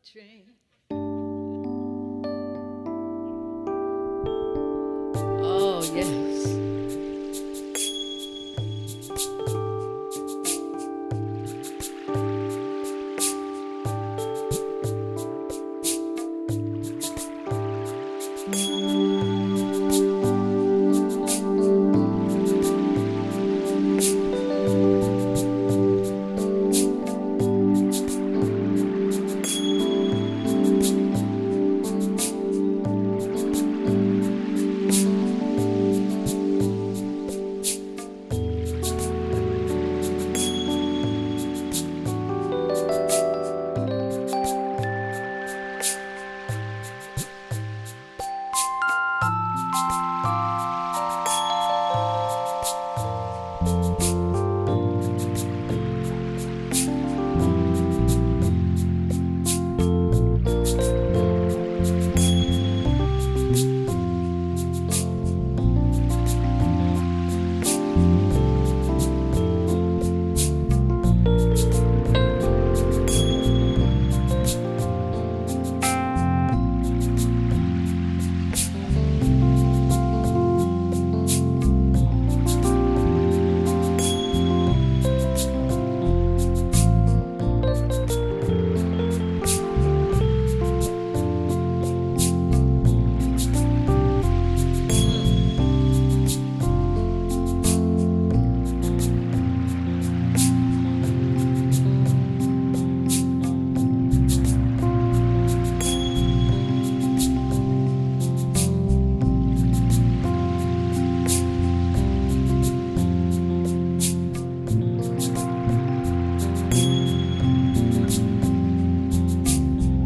train. Oh, yes.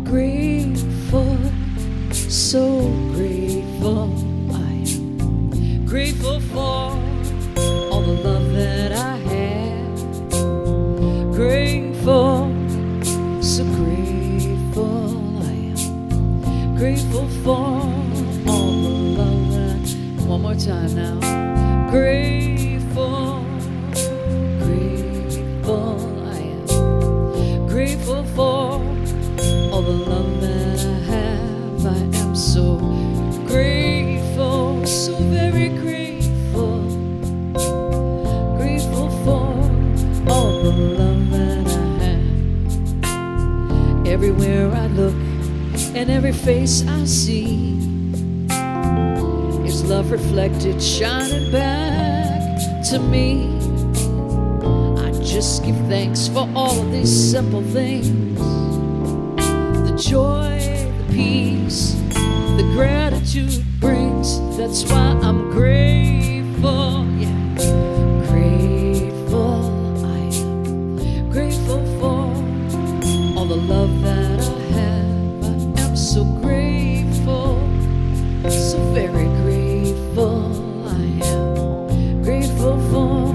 Grateful, so grateful. I am grateful for all the love that I have. Grateful, so grateful. I am grateful for all the love that. One more time now. Grateful, grateful. I am grateful for all the love that I have. I am so grateful, so very grateful. Grateful for all the love that I have. Everywhere I look and every face I see is love reflected, shining back to me. I just give thanks for all of these simple things. Joy, the peace, the gratitude brings. That's why I'm grateful. Yeah, grateful. I am grateful for all the love that I have. I am so grateful, so very grateful. I am grateful for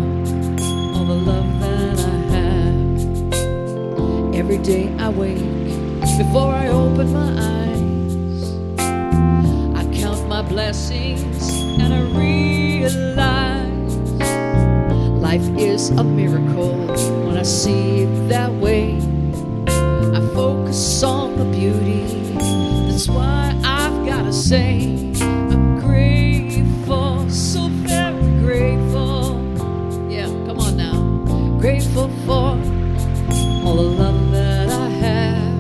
all the love that I have. Every day I wake. Before I open my eyes, I count my blessings and I realize life is a miracle when I see it that way. I focus on the beauty. That's why I've gotta say I'm grateful, so very grateful. Yeah, come on now. Grateful for all the love that I have.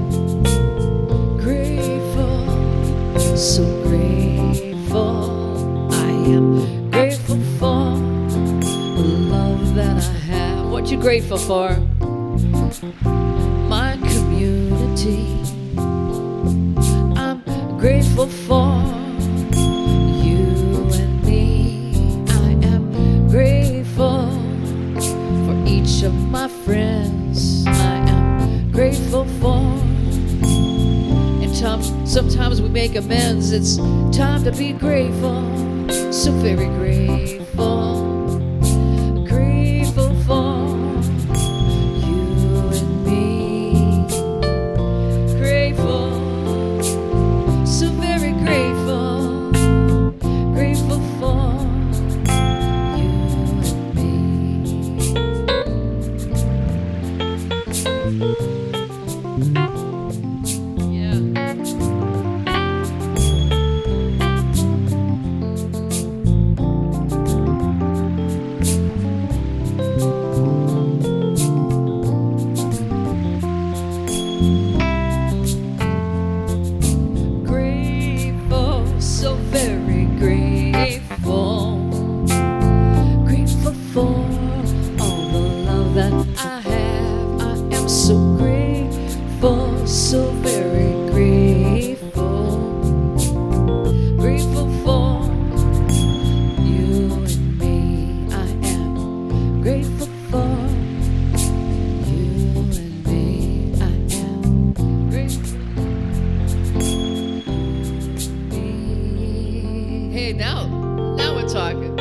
So grateful, I am grateful for the love that I have. What you grateful for? My community. I'm grateful for you and me. I am grateful for each of my friends. I am grateful for. Sometimes we make amends. It's time to be grateful, so very grateful. Grateful for you and me. Grateful, so very grateful. Grateful for you and me. Yeah. I have. I am so grateful, so very grateful. Grateful for you and me. I am grateful for you and me. I am grateful. Hey, now we're talking.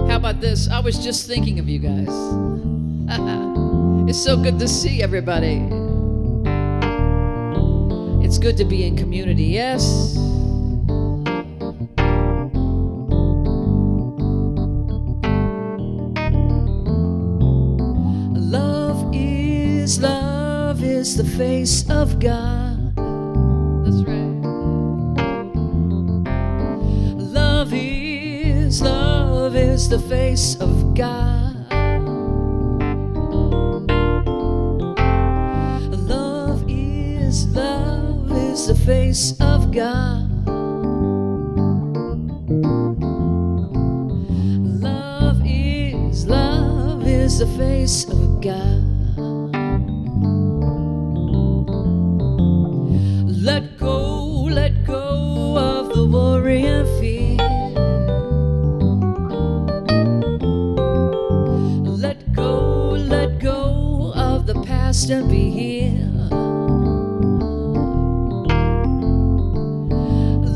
How about this? I was just thinking of you guys. It's so good to see everybody. It's good to be in community, yes. Love is the face of God. That's right. Love is the face of God. Love is the face of God. Love is the face of God. Let go of the worry and fear. Let go of the past and be here.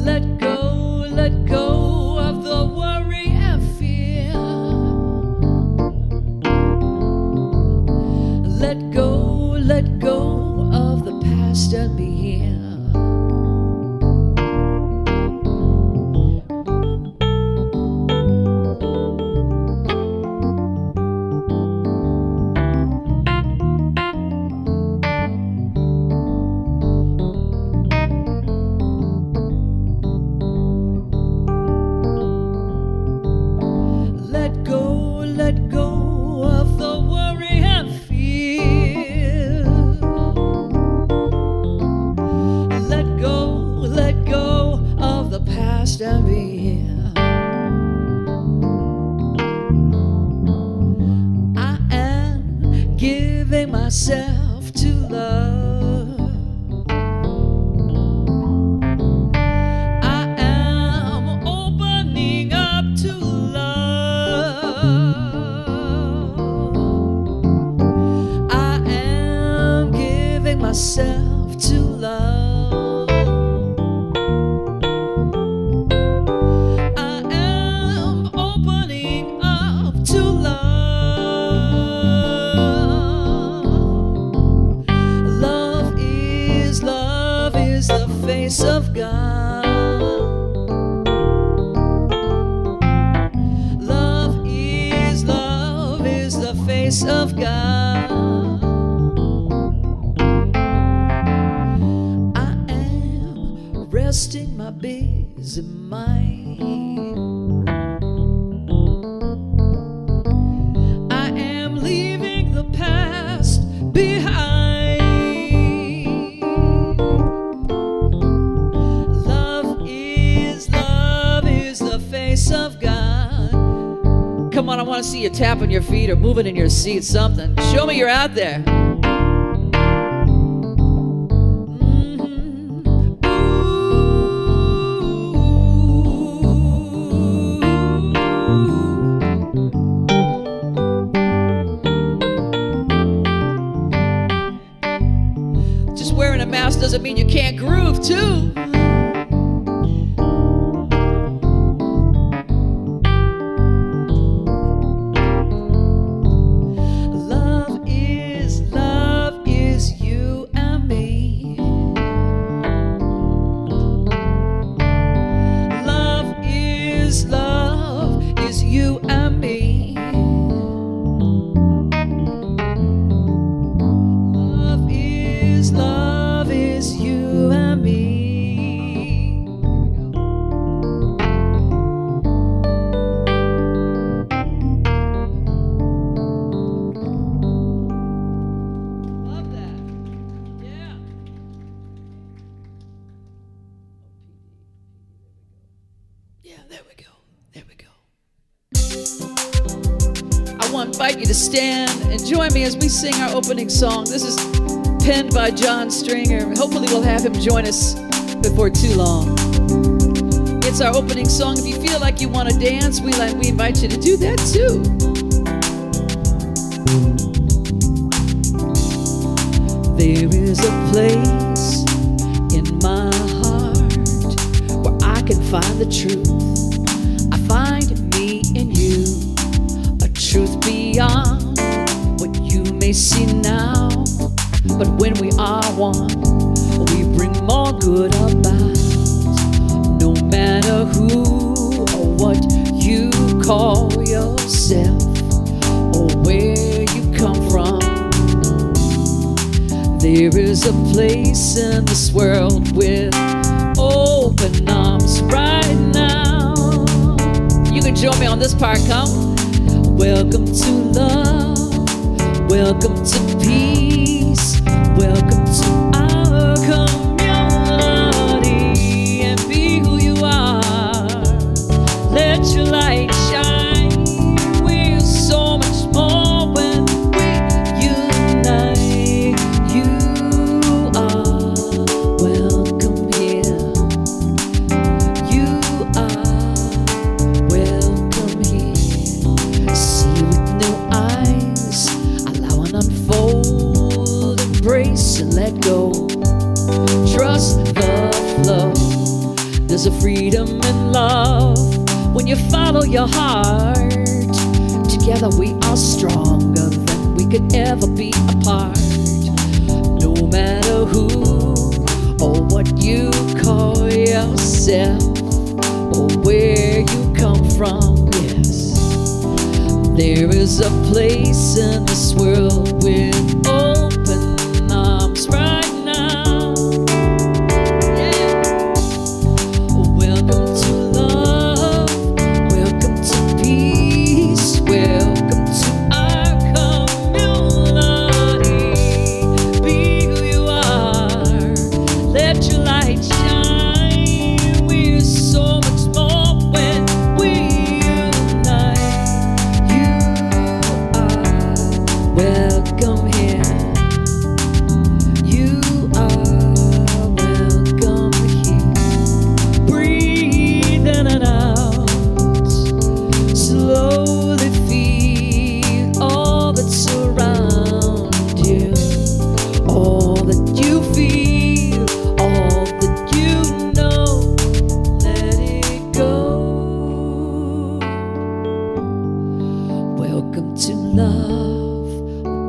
Let go of the worry and fear. Let go of the past and be here. Let go of the worry and fear. Let go of the past and be here. I am giving myself to love. I am opening up to love. I am giving myself to love. I am opening up to love. Love is the face of God. Love is the face of God. I am resting my busy mind. I am leaving the past behind. Love is the face of God. Come on, I want to see you tapping your feet or moving in your seat, something. Show me you're out there. Just wearing a mask doesn't mean you can't groove, too. Love I want to invite you to stand and join me as we sing our opening song. This is penned by John Stringer. Hopefully we'll have him join us before too long. It's our opening song. If you feel like you want to dance, we invite you to do that too. There is a place in my heart where I can find the truth. I find me in you, a truth beyond what you may see now. But when we are one, we bring more good about. No matter who or what you call yourself or where you come from, there is a place in this world with open arms right now. You can join me on this part, come. Welcome to love, welcome to peace, welcome to our community, and be who you are. Let your light shine. We're so much more when we unite. You are welcome here. You are welcome here. See with new eyes, allow an unfold, embrace and let go. Trust the flow. There's a freedom in love when you follow your heart. Together we are stronger than we could ever be apart. No matter who or what you call yourself or where you come from, yes, there is a place in this world with open arms right now. Yeah. Welcome to love, welcome to peace, welcome to our community. Be who you are, let your light shine. We're so much more when we unite. You are welcome here. You are welcome here. Breathe in and out. Slowly feel all that's around you. All that you feel, all that you know. Let it go. Welcome to love,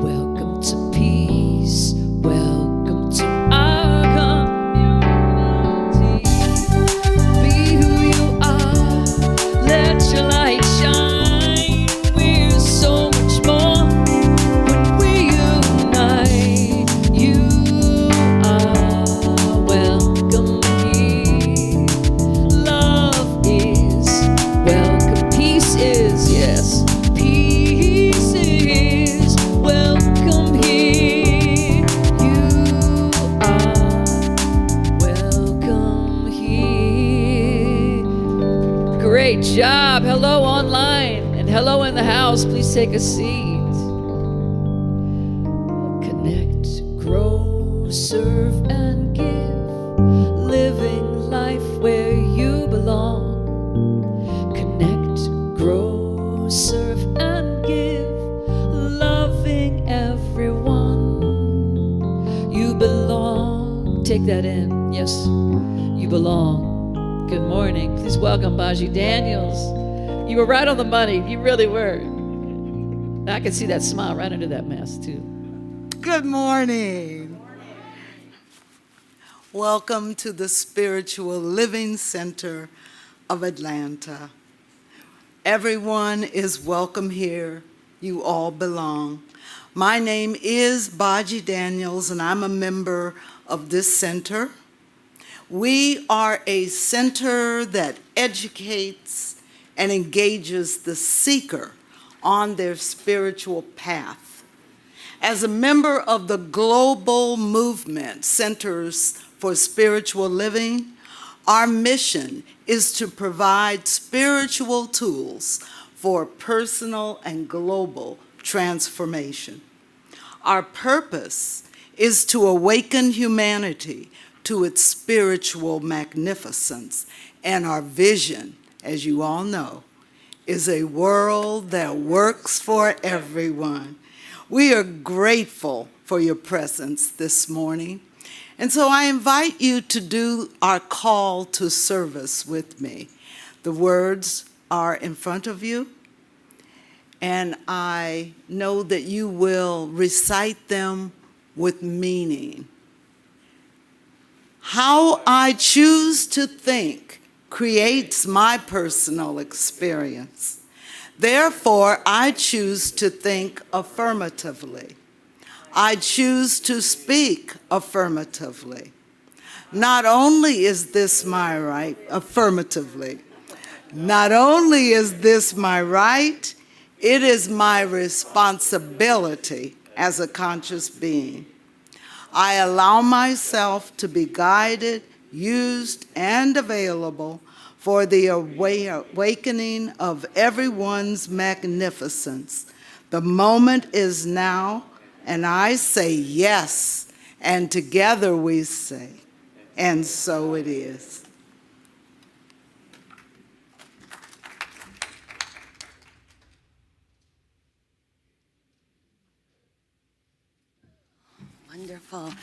welcome to peace, welcome to our community. Be who you are, let your light shine. We're so much more when we unite. You are welcome here. Love is welcome. Peace is, yes, peace is welcome here. You are welcome here. Great job. Hello online and hello in the house. Please take a seat. Connect, grow, serve, and give. Living life where you belong. Connect, grow, serve, and give. Loving everyone. You belong. Take that in. Yes, you belong. Good morning. Please welcome Baji Daniels. You were right on the money. You really were. I can see that smile right under that mask, too. Good morning. Welcome to the Spiritual Living Center of Atlanta. Everyone is welcome here. You all belong. My name is Baji Daniels, and I'm a member of this center. We are a center that educates and engages the seeker on their spiritual path. As a member of the global movement Centers for Spiritual Living, our mission is to provide spiritual tools for personal and global transformation. Our purpose is to awaken humanity to its spiritual magnificence, and our vision, as you all know, is a world that works for everyone. We are grateful for your presence this morning, and so I invite you to do our call to service with me. The words are in front of you, and I know that you will recite them with meaning. How I choose to think creates my personal experience. Therefore, I choose to think affirmatively. I choose to speak affirmatively. Not only is this my right, affirmatively, not only is this my right, it is my responsibility as a conscious being. I allow myself to be guided, used, and available for the awakening of everyone's magnificence. The moment is now, and I say yes, and together we say, and so it is. Wonderful.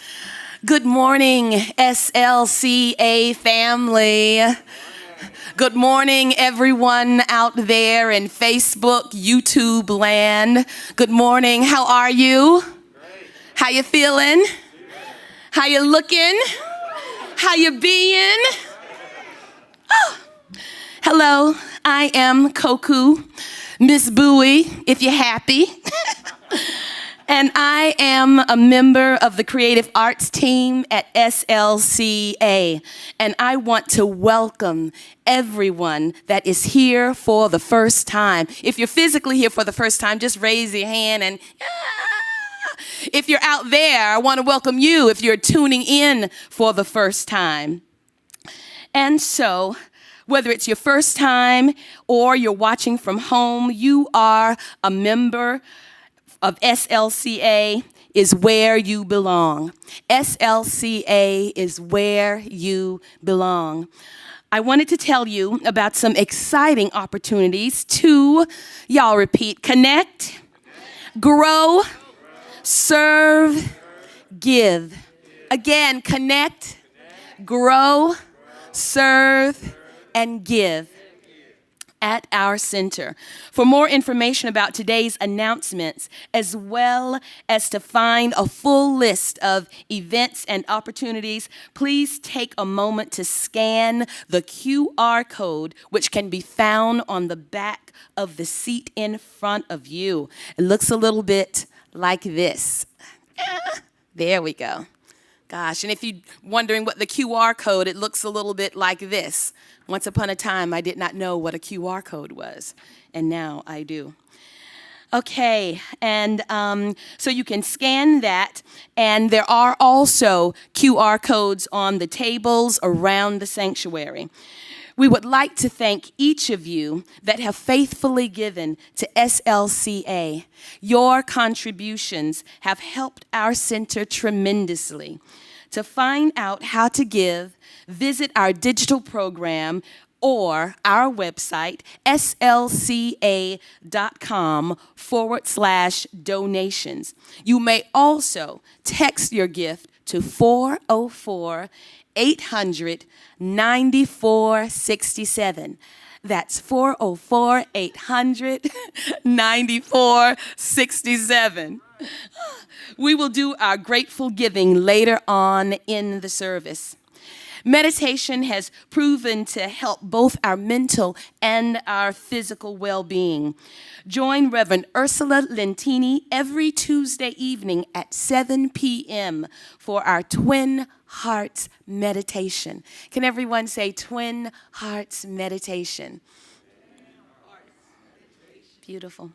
Good morning, SLCA family. Good morning, everyone out there in Facebook, YouTube land. Good morning. How are you? How you feeling? How you looking? How you being? Oh. Hello, I am Koku, Miss Bowie, if you're happy. And I am a member of the creative arts team at SLCA. And I want to welcome everyone that is here for the first time. If you're physically here for the first time, just raise your hand and if you're out there, I want to welcome you if you're tuning in for the first time. And so, whether it's your first time or you're watching from home, you are a member of SLCA is where you belong. SLCA is where you belong. I wanted to tell you about some exciting opportunities to, y'all repeat, connect, grow, serve, give. Again, connect, grow, serve, and give at our center. For more information about today's announcements, as well as to find a full list of events and opportunities, please take a moment to scan the QR code, which can be found on the back of the seat in front of you. It looks a little bit like this. There we go. Gosh, and if you're wondering what the QR code, it looks a little bit like this. Once upon a time, I did not know what a QR code was, and now I do. Okay, and so you can scan that, and there are also QR codes on the tables around the sanctuary. We would like to thank each of you that have faithfully given to SLCA. Your contributions have helped our center tremendously. To find out how to give, visit our digital program or our website, slca.com/donations. You may also text your gift to 404-800-9467. That's 404-800-9467. We will do our grateful giving later on in the service. Meditation has proven to help both our mental and our physical well-being. Join Reverend Ursula Lentini every Tuesday evening at 7 p.m. for our Twin Hearts Meditation. Can everyone say Twin Hearts Meditation? Beautiful.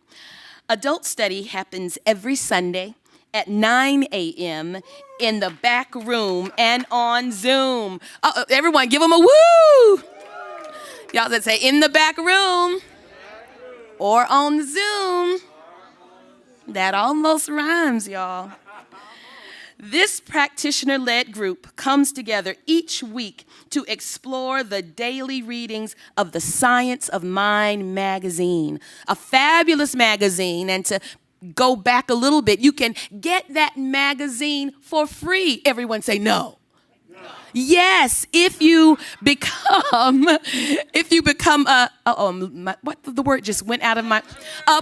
Adult study happens every Sunday at 9 a.m. in the back room and on Zoom. Everyone give them a woo! Y'all that say in the back room or on Zoom. That almost rhymes, y'all. This practitioner-led group comes together each week to explore the daily readings of the Science of Mind magazine, a fabulous magazine. And to go back a little bit, you can get that magazine for free. Everyone say no. Yes, if you become the word just went out of a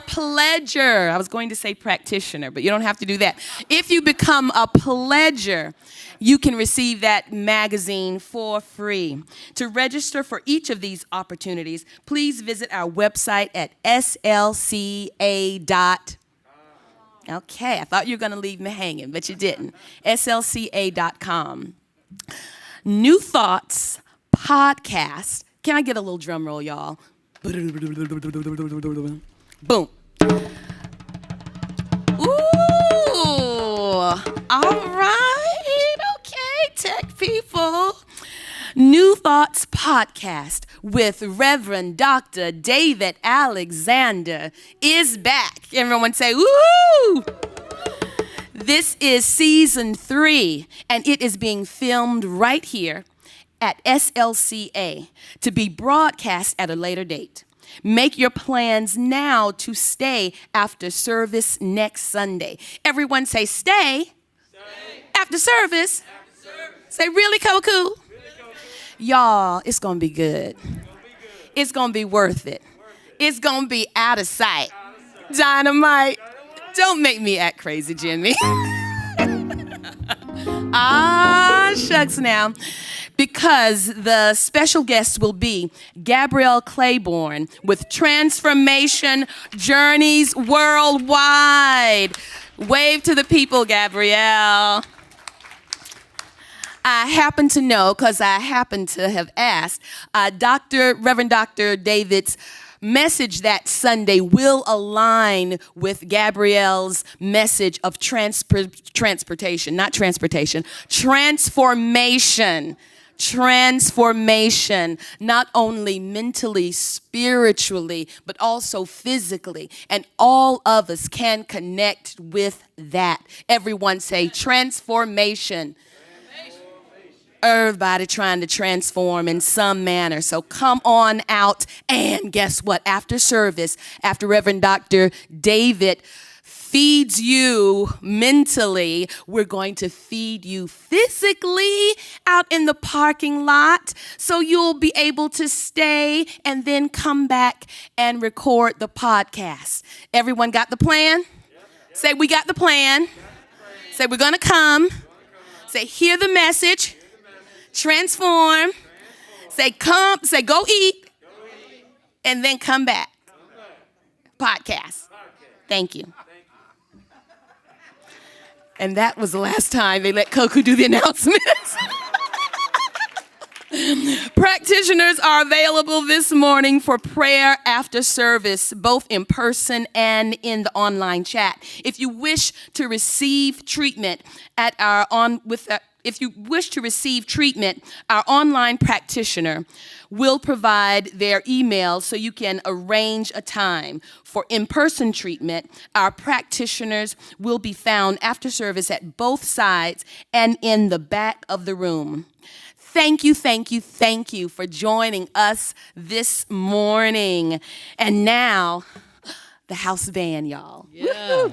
pledger. I was going to say practitioner, but you don't have to do that. If you become a pledger, you can receive that magazine for free. To register for each of these opportunities, please visit our website at SLCA. Okay, I thought you were going to leave me hanging, but you didn't. SLCA.com. New Thoughts Podcast. Can I get a little drum roll, y'all? Boom. Ooh, all right. Okay, tech people. New Thoughts Podcast with Reverend Dr. David Alexander is back. Everyone say, woo! This is season 3, and it is being filmed right here at SLCA to be broadcast at a later date. Make your plans now to stay after service next Sunday. Everyone say, stay. After service. Say, really, Koku? Y'all, it's going to be good. It's going to be worth it. It's going to be out of sight. Dynamite. Don't make me act crazy, Jimmy. Shucks now. Because the special guest will be Gabrielle Claiborne with Transformation Journeys Worldwide. Wave to the people, Gabrielle. I happen to know, because I happen to have asked, Reverend Dr. David's message that Sunday will align with Gabrielle's message of transformation. Transformation, not only mentally, spiritually, but also physically. And all of us can connect with that. Everyone say transformation. Everybody trying to transform in some manner. So come on out, and guess what? After service, after Reverend Dr. David feeds you mentally, we're going to feed you physically out in the parking lot, so you'll be able to stay and then come back and record the podcast. Everyone got the plan? Say, we got the plan. Say, we're going to come. Say, hear the message. Transform. Say, come. Say, go eat. And then come back. Podcast. Thank you. And that was the last time they let Koku do the announcements. Practitioners are available this morning for prayer after service, both in person and in the online chat. If you wish to receive treatment our online practitioner will provide their email so you can arrange a time. For in-person treatment, our practitioners will be found after service at both sides and in the back of the room. Thank you for joining us this morning. And now, the house band, y'all. Yeah.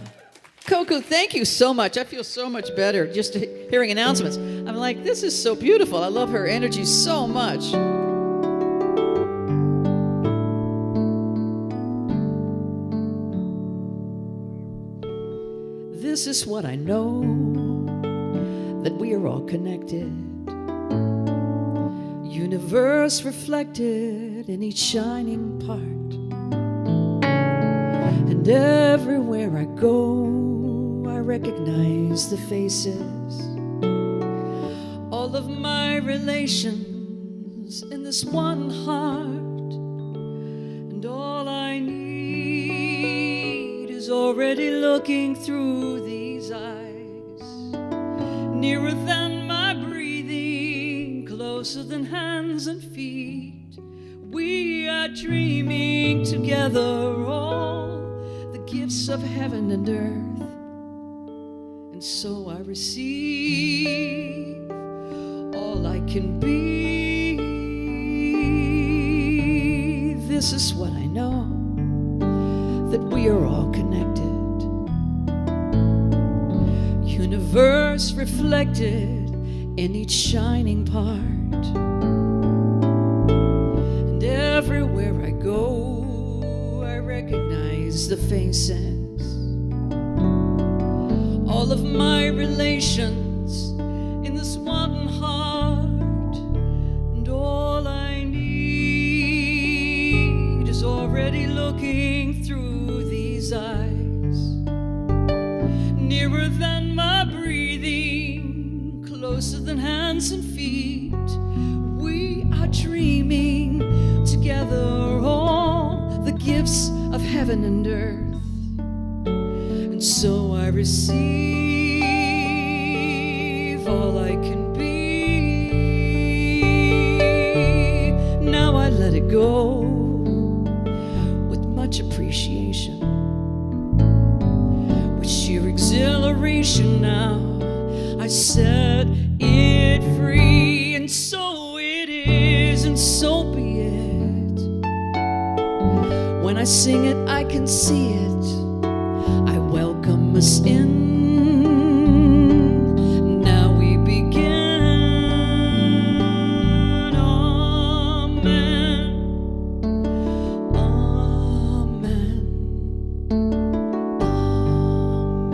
Koku, thank you so much. I feel so much better just hearing announcements. I'm like, this is so beautiful. I love her energy so much. This is what I know, that we are all connected. Universe reflected in each shining part. And everywhere I go, I recognize the faces. All of my relations in this one heart. And all I need is already looking through these eyes. Nearer than my breathing, closer than hands and feet. We are dreaming together all gifts of heaven and earth. And so I receive all I can be. This is what I know, that we are all connected. Universe reflected in each shining part. And everywhere I go, I recognize the faces. All of my relations in this one heart. And all I need is already looking through these eyes. Nearer than my breathing, closer than hands and feet. We are dreaming together all the gifts of heaven and earth. And so I receive all I can be. Now I let it go with much appreciation. Sheer exhilaration now, I set it free, and so it is, and so be it. When I sing it, I can see it. I welcome us in. Now we begin. Amen.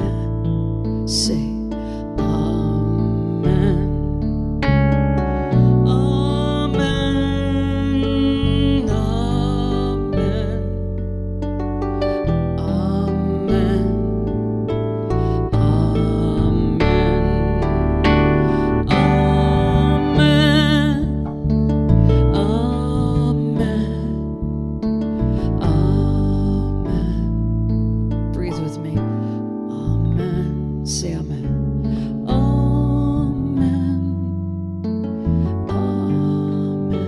Amen. Say amen. Amen. Amen. Amen. Amen. Amen. Amen. Breathe with me. Amen. Say amen. Amen. Amen.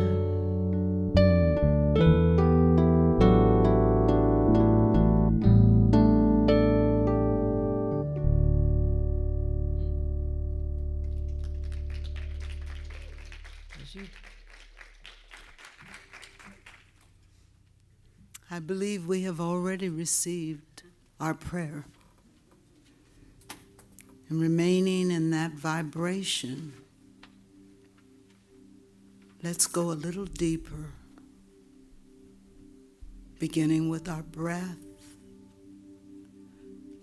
I believe we have already received our prayer. And remaining in that vibration, let's go a little deeper, beginning with our breath.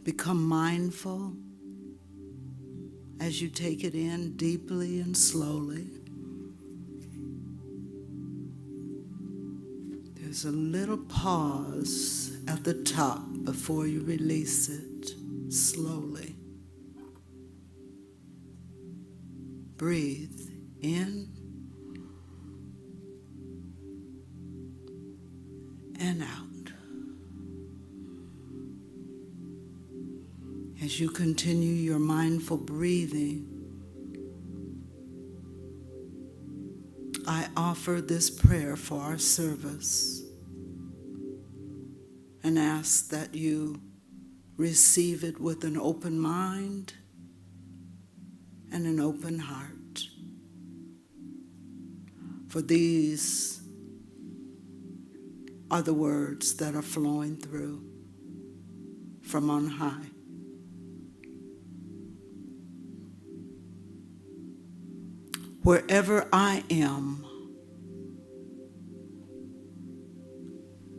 Become mindful as you take it in deeply and slowly. There's a little pause at the top before you release it slowly. Breathe in and out. As you continue your mindful breathing, I offer this prayer for our service and ask that you receive it with an open mind and an open heart. For these are the words that are flowing through from on high. Wherever I am,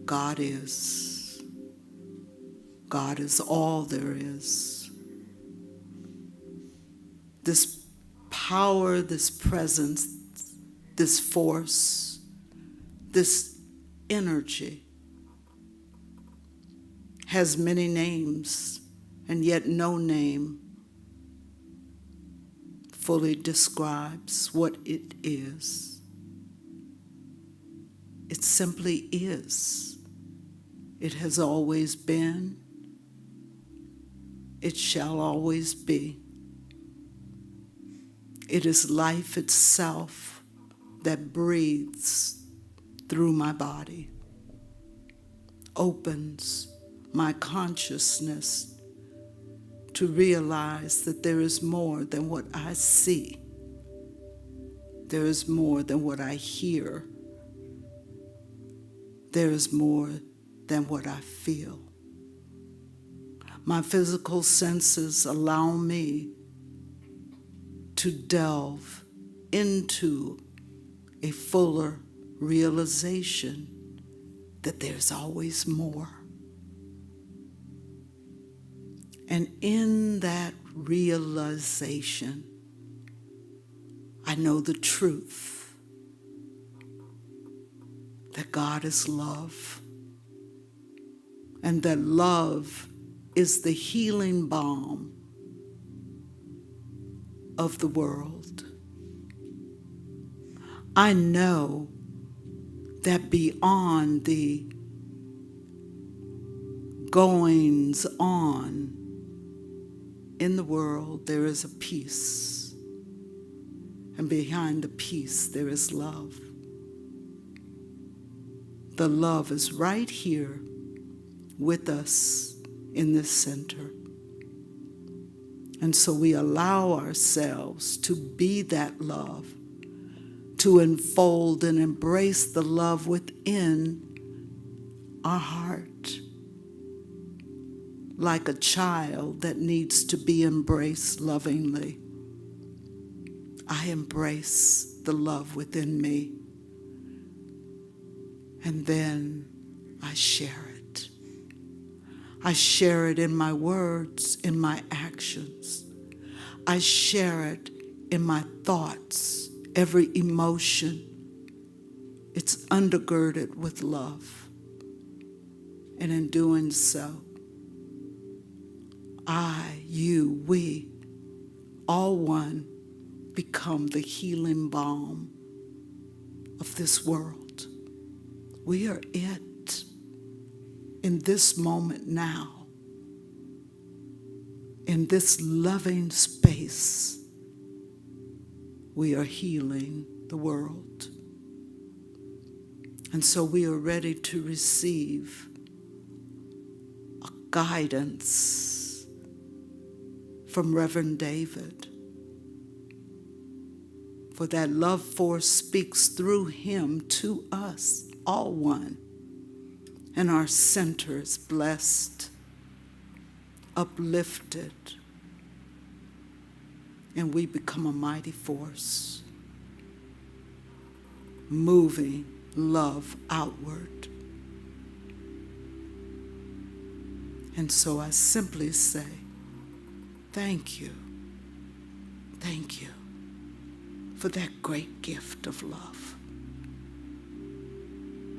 God is. God is all there is. This power, this presence, this force, this energy has many names, and yet no name fully describes what it is. It simply is. It has always been. It shall always be. It is life itself that breathes through my body, opens, my consciousness to realize that there is more than what I see. There is more than what I hear. There is more than what I feel. My physical senses allow me to delve into a fuller realization that there's always more. And in that realization, I know the truth that God is love, and that love is the healing balm of the world. I know that beyond the goings on in the world, there is a peace. And behind the peace, there is love. The love is right here with us in this center. And so we allow ourselves to be that love, to enfold and embrace the love within our heart, like a child that needs to be embraced lovingly. I embrace the love within me, and then I share it. I share it in my words, in my actions. I share it in my thoughts, every emotion. It's undergirded with love. And in doing so, I, you, we, all one, become the healing balm of this world. We are it in this moment now, in this loving space. We are healing the world. And so we are ready to receive a guidance from Reverend David. For that love force speaks through him to us, all one. And our center is blessed, uplifted, and we become a mighty force, moving love outward. And so I simply say, thank you for that great gift of love.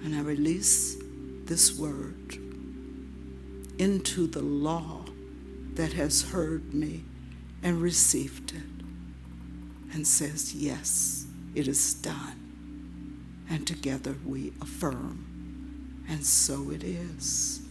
And I release this word into the law that has heard me and received it and says, yes, it is done. And together we affirm, and so it is.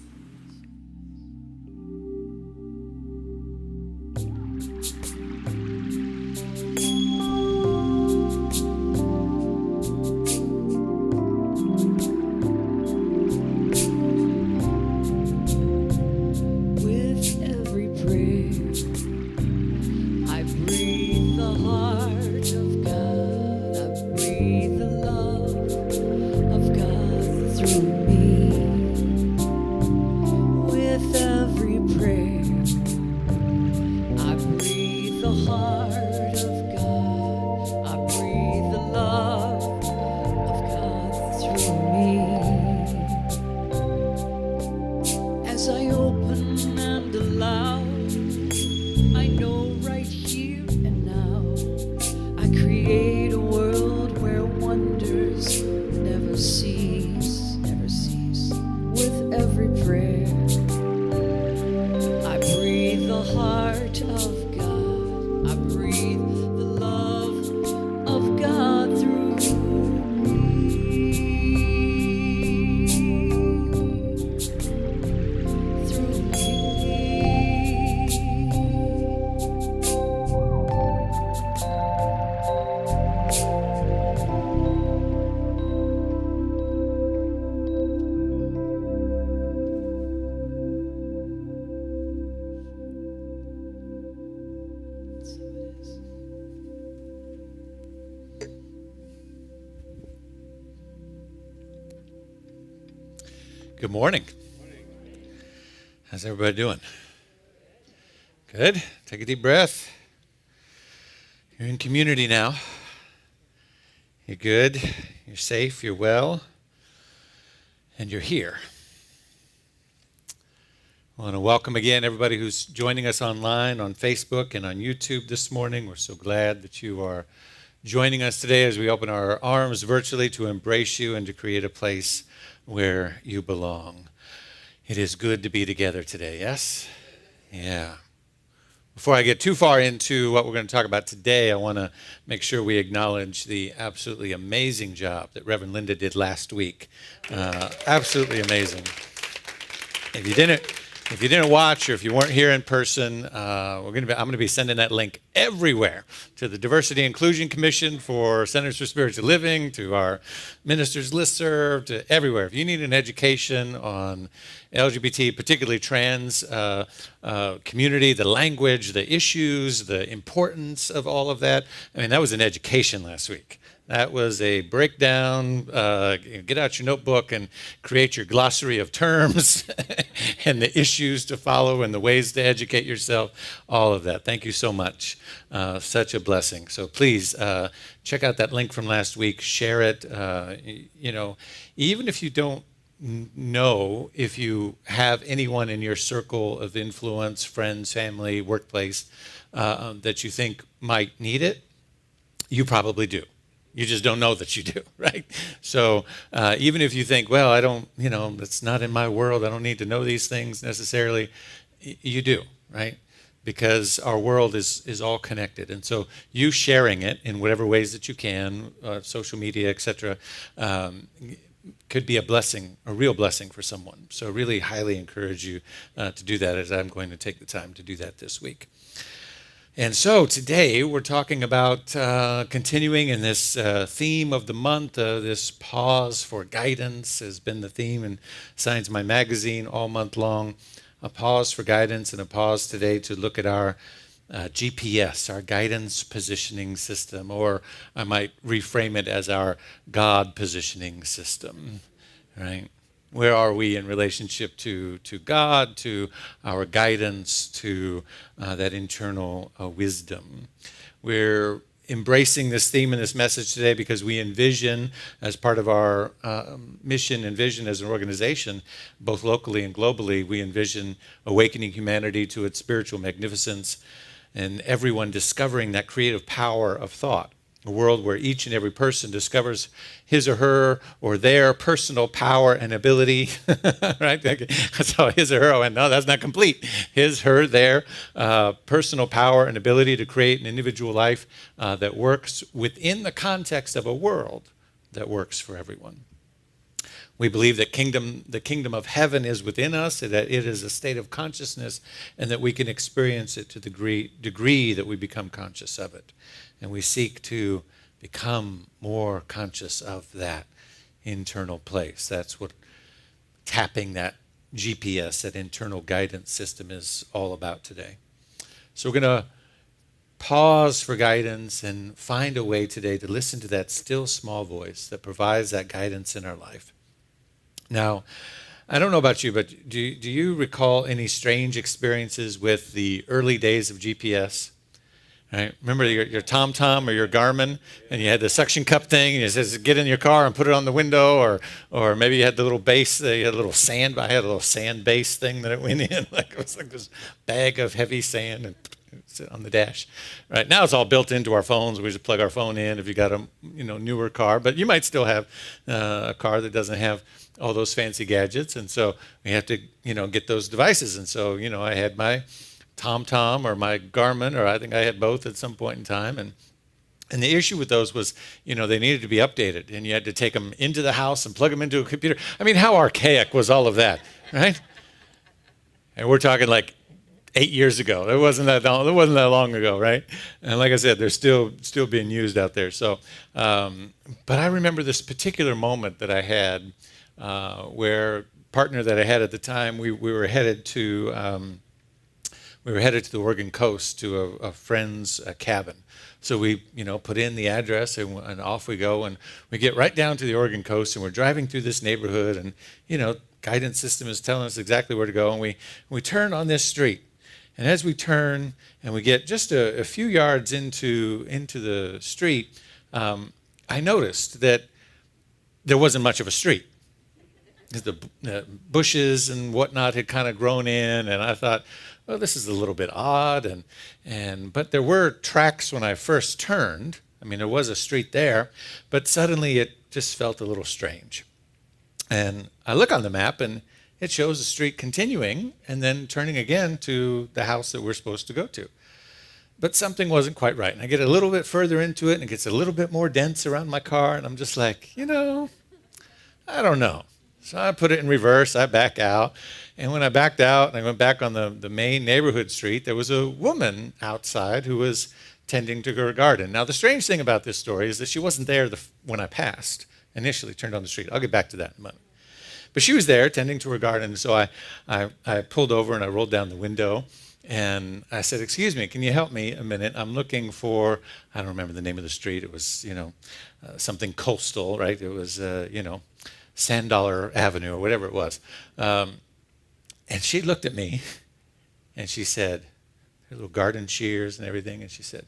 Good morning. How's everybody doing? Good. Take a deep breath. You're in community now. You're good. You're safe. You're well. And you're here. I want to welcome again everybody who's joining us online on Facebook and on YouTube this morning. We're so glad that you are joining us today as we open our arms virtually to embrace you and to create a place where you belong. It is good to be together today, yes? Yeah. Before I get too far into what we're going to talk about today, I want to make sure we acknowledge the absolutely amazing job that Reverend Linda did last week. Absolutely amazing. If you didn't watch or if you weren't here in person, I'm going to be sending that link everywhere to the Diversity Inclusion Commission for Centers for Spiritual Living, to our ministers listserv, to everywhere. If you need an education on LGBT, particularly trans community, the language, the issues, the importance of all of that, I mean, that was an education last week. That was a breakdown. Get out your notebook and create your glossary of terms and the issues to follow and the ways to educate yourself, all of that. Thank you so much. Such a blessing. So please check out that link from last week. Share it. Even if you don't know if you have anyone in your circle of influence, friends, family, workplace, that you think might need it, you probably do. You just don't know that you do, right? So even if you think, well, I don't, it's not in my world, I don't need to know these things necessarily, you do, right? Because our world is all connected. And so you sharing it in whatever ways that you can, social media, et cetera, could be a blessing, a real blessing for someone. So really highly encourage you to do that, as I'm going to take the time to do that this week. And so today we're talking about continuing in this theme of the month. This pause for guidance has been the theme in Science My Magazine all month long. A pause for guidance and a pause today to look at our G.P.S, our guidance positioning system, or I might reframe it as our God positioning system, right? Where are we in relationship to God, to our guidance, to that internal wisdom? We're embracing this theme and this message today because we envision, as part of our mission and vision as an organization, both locally and globally, we envision awakening humanity to its spiritual magnificence and everyone discovering that creative power of thought. A world where each and every person discovers his or her or their personal power and ability, right? So his or her, oh, no, that's not complete. His, her, their personal power and ability to create an individual life that works within the context of a world that works for everyone. We believe that the kingdom of heaven is within us, that it is a state of consciousness, and that we can experience it to the degree that we become conscious of it. And we seek to become more conscious of that internal place. That's what tapping that G.P.S, that internal guidance system, is all about today. So we're going to pause for guidance and find a way today to listen to that still small voice that provides that guidance in our life. Now, I don't know about you, but do you recall any strange experiences with the early days of G.P.S? Right? Remember your TomTom or your Garmin, and you had the suction cup thing, and it says, get in your car and put it on the window, or maybe you had the little base, you had a little sand, I had a little sand base thing that it went in, it was like this bag of heavy sand and sit on the dash. Right now it's all built into our phones. We just plug our phone in if you got a newer car, but you might still have a car that doesn't have all those fancy gadgets, and so we have to get those devices. And so I had my TomTom or my Garmin, or I think I had both at some point in time, and the issue with those was, they needed to be updated, and you had to take them into the house and plug them into a computer. I mean, how archaic was all of that, right? And we're talking like 8 years ago. It wasn't that long ago, right? And like I said, they're still being used out there. So, but I remember this particular moment that I had where partner that I had at the time, we were headed to. We were headed to the Oregon coast to a friend's cabin. So we, put in the address and off we go. And we get right down to the Oregon coast, and we're driving through this neighborhood, and, guidance system is telling us exactly where to go. And we turn on this street. And as we turn and we get just a few yards into the street, I noticed that there wasn't much of a street. The bushes and whatnot had kind of grown in, and I thought, well, this is a little bit odd. But there were tracks when I first turned. I mean, there was a street there, but suddenly it just felt a little strange. And I look on the map, and it shows the street continuing and then turning again to the house that we're supposed to go to. But something wasn't quite right. And I get a little bit further into it, and it gets a little bit more dense around my car, and I'm just like, I don't know. So I put it in reverse, I back out. And when I backed out and I went back on the main neighborhood street, there was a woman outside who was tending to her garden. Now, the strange thing about this story is that she wasn't there when I passed, initially turned on the street. I'll get back to that in a minute. But she was there tending to her garden, so I pulled over and I rolled down the window. And I said, excuse me, can you help me a minute? I'm looking for, I don't remember the name of the street. It was, something coastal, right? It was, Sand Dollar Avenue or whatever it was. And she looked at me and she said, her little garden shears and everything, and she said,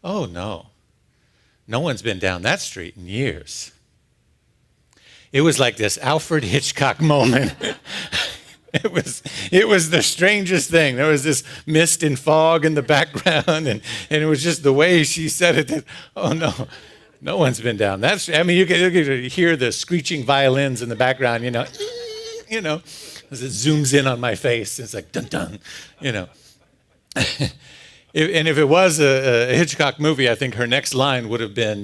oh, no one's been down that street in years. It was like this Alfred Hitchcock moment. It was the strangest thing. There was this mist and fog in the background, and it was just the way she said it that, oh, no one's been down that street. I mean, you could hear the screeching violins in the background, as it zooms in on my face. It's like, dun-dun, And if it was a Hitchcock movie, I think her next line would have been,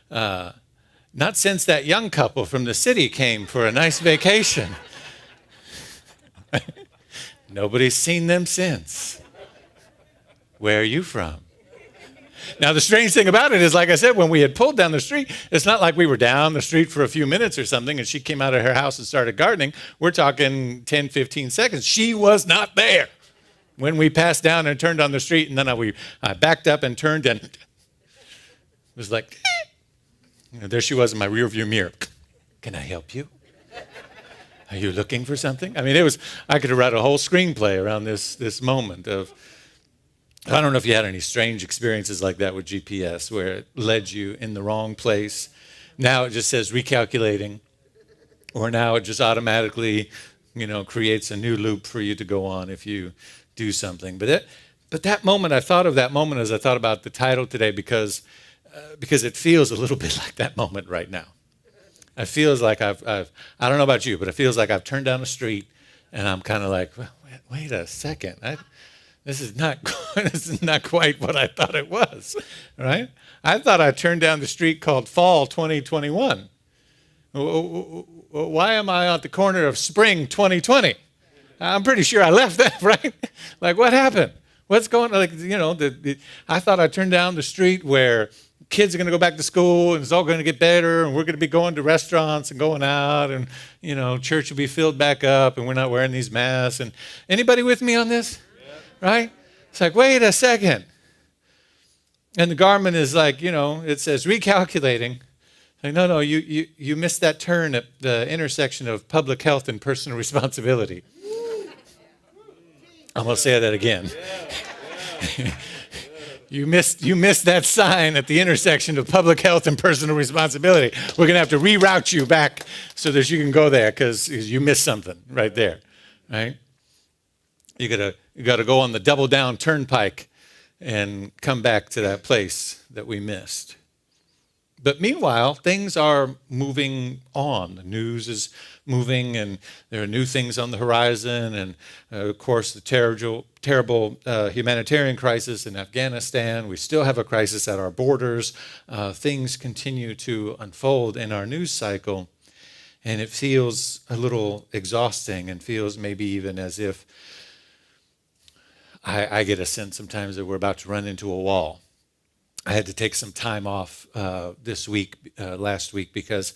not since that young couple from the city came for a nice vacation. Nobody's seen them since. Where are you from? Now, the strange thing about it is, like I said, when we had pulled down the street, it's not like we were down the street for a few minutes or something and she came out of her house and started gardening. We're talking 10, 15 seconds. She was not there when we passed down and turned on the street. And then I backed up and turned, and it was like, there she was in my rearview mirror. Can I help you? Are you looking for something? I mean, I could have read a whole screenplay around this moment of, I don't know if you had any strange experiences like that with G.P.S. where it led you in the wrong place. Now it just says recalculating, or now it just automatically, creates a new loop for you to go on if you do something. But that moment, I thought of that moment as I thought about the title today because it feels a little bit like that moment right now. It feels like I don't know about you, but it feels like I've turned down the street and I'm kind of like, well, wait a second. This is not quite what I thought it was, right? I thought I turned down the street called Fall 2021. Why am I at the corner of Spring 2020? I'm pretty sure I left that, right? Like, what happened? What's going on? Like, I thought I turned down the street where kids are going to go back to school and it's all going to get better and we're going to be going to restaurants and going out and, church will be filled back up and we're not wearing these masks. And anybody with me on this? Right? It's like, wait a second. And the garment is like, it says recalculating. Like, no, you missed that turn at the intersection of public health and personal responsibility. I'm going to say that again. You missed that sign at the intersection of public health and personal responsibility. We're going to have to reroute you back so that you can go there because you missed something right there, right? You got to go on the double down turnpike and come back to that place that we missed. But meanwhile, things are moving on. The news is moving, and there are new things on the horizon. And of course, the terrible humanitarian crisis in Afghanistan. We still have a crisis at our borders. Things continue to unfold in our news cycle, and it feels a little exhausting, and feels maybe even as if I get a sense sometimes that we're about to run into a wall. I had to take some time off last week, because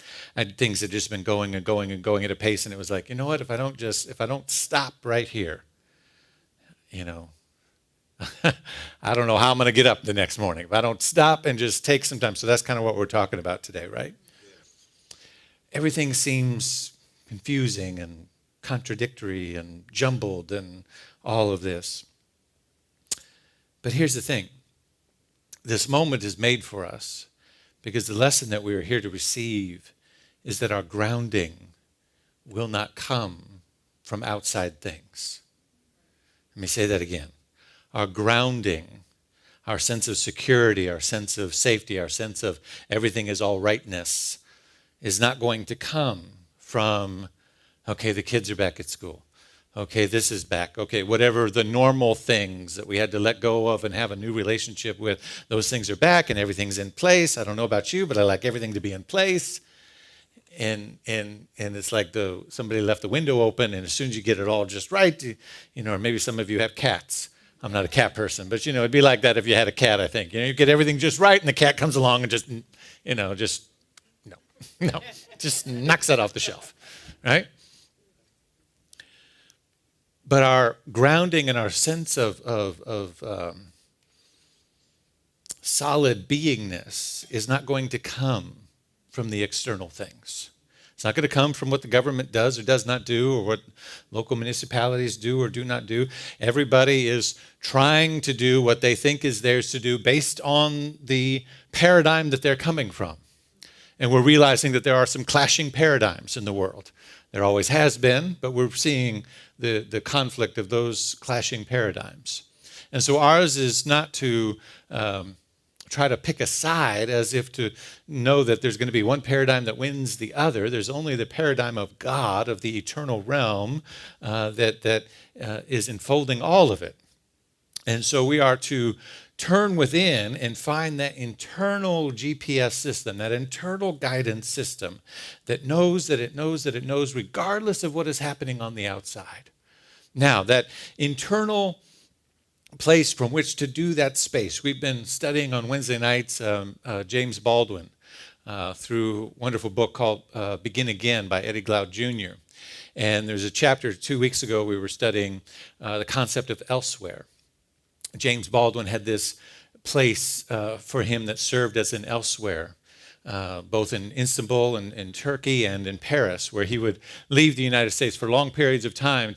things had just been going and going and going at a pace, and it was like, you know what? If I don't stop right here, I don't know how I'm going to get up the next morning. If I don't stop and just take some time, so that's kind of what we're talking about today, right? Everything seems confusing and contradictory and jumbled and all of this. But here's the thing. This moment is made for us because the lesson that we are here to receive is that our grounding will not come from outside things. Let me say that again. Our grounding, our sense of security, our sense of safety, our sense of everything is all rightness is not going to come from, okay, the kids are back at school. Okay, this is back. Okay, whatever the normal things that we had to let go of and have a new relationship with, those things are back and everything's in place. I don't know about you, but I like everything to be in place. And it's like somebody left the window open, and as soon as you get it all just right, or maybe some of you have cats. I'm not a cat person, but it'd be like that if you had a cat, I think. You get everything just right, and the cat comes along and just just knocks that off the shelf, right? But our grounding and our sense of solid beingness is not going to come from the external things. It's not going to come from what the government does or does not do, or what local municipalities do or do not do. Everybody is trying to do what they think is theirs to do based on the paradigm that they're coming from. And we're realizing that there are some clashing paradigms in the world. There always has been, but we're seeing the conflict of those clashing paradigms. And so ours is not to try to pick a side as if to know that there's going to be one paradigm that wins the other. There's only the paradigm of God, of the eternal realm, that is enfolding all of it. And so we are to turn within and find that internal G.P.S. system, that internal guidance system that knows that it knows that it knows regardless of what is happening on the outside. Now, that internal place from which to do that space. We've been studying on Wednesday nights James Baldwin through a wonderful book called Begin Again by Eddie Glaude Jr. And there's a chapter 2 weeks ago we were studying the concept of elsewhere. James Baldwin had this place for him that served as an elsewhere, both in Istanbul and in Turkey and in Paris, where he would leave the United States for long periods of time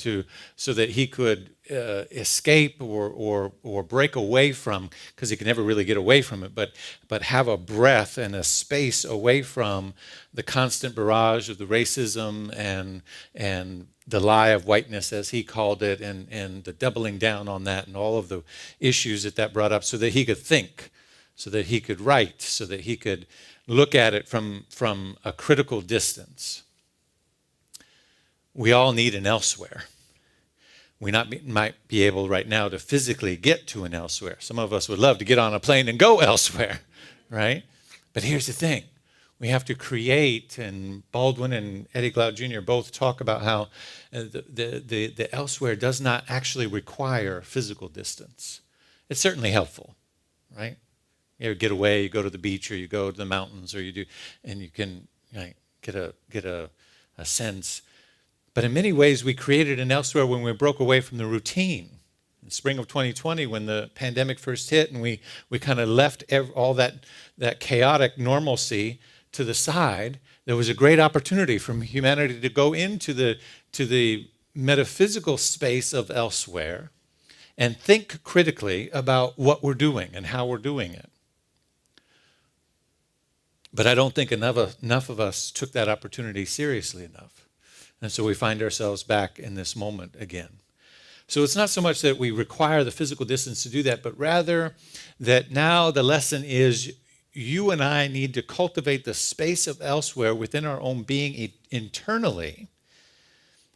so that he could escape or break away from, because he could never really get away from it, but have a breath and a space away from the constant barrage of the racism and the lie of whiteness, as he called it, and the doubling down on that and all of the issues that brought up, so that he could think, so that he could write, so that he could look at it from a critical distance. We all need an elsewhere. We might be able right now to physically get to an elsewhere. Some of us would love to get on a plane and go elsewhere, right? But here's the thing. We have to create, and Baldwin and Eddie Glaude Jr. both talk about how the elsewhere does not actually require physical distance. It's certainly helpful, right? You get away, you go to the beach, or you go to the mountains, or you do, and you can get a sense. But in many ways, we created an elsewhere when we broke away from the routine. In the spring of 2020, when the pandemic first hit, and we kind of left all that chaotic normalcy to the side, there was a great opportunity for humanity to go into the metaphysical space of elsewhere and think critically about what we're doing and how we're doing it. But I don't think enough of us took that opportunity seriously enough. And so we find ourselves back in this moment again. So it's not so much that we require the physical distance to do that, but rather that now the lesson is you and I need to cultivate the space of elsewhere within our own being internally,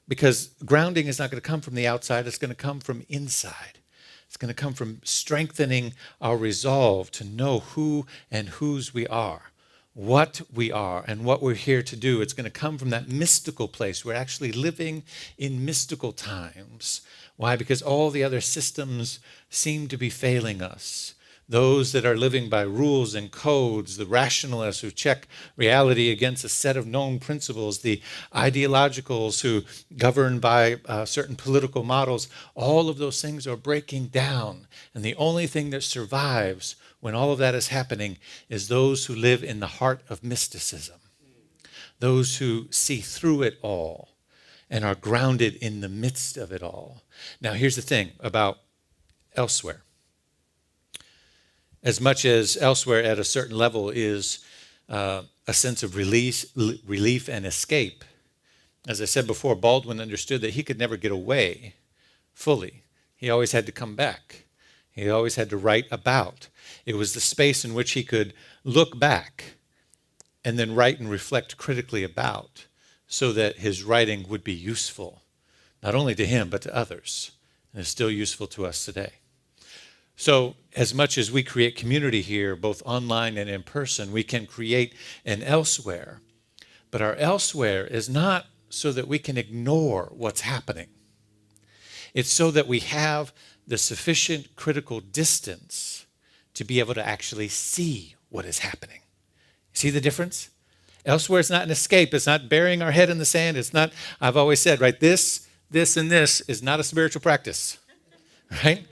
because grounding is not going to come from the outside, it's going to come from inside. It's going to come from strengthening our resolve to know who and whose we are, what we are, and what we're here to do. It's going to come from that mystical place. We're actually living in mystical times. Why? Because all the other systems seem to be failing us. Those that are living by rules and codes, the rationalists who check reality against a set of known principles, the ideologicals who govern by certain political models, all of those things are breaking down. And the only thing that survives when all of that is happening is those who live in the heart of mysticism. those who see through it all and are grounded in the midst of it all. Now, here's the thing about elsewhere. As much as elsewhere at a certain level is a sense of relief and escape, as I said before, Baldwin understood that he could never get away fully. He always had to come back. He always had to write about. It was the space in which he could look back and then write and reflect critically about, so that his writing would be useful, not only to him, but to others, and is still useful to us today. So as much as we create community here, both online and in person, we can create an elsewhere. But our elsewhere is not so that we can ignore what's happening. It's so that we have the sufficient critical distance to be able to actually see what is happening. See the difference? Elsewhere, it's not an escape. It's not burying our head in the sand. It's not, I've always said, right, this, and this is not a spiritual practice, right?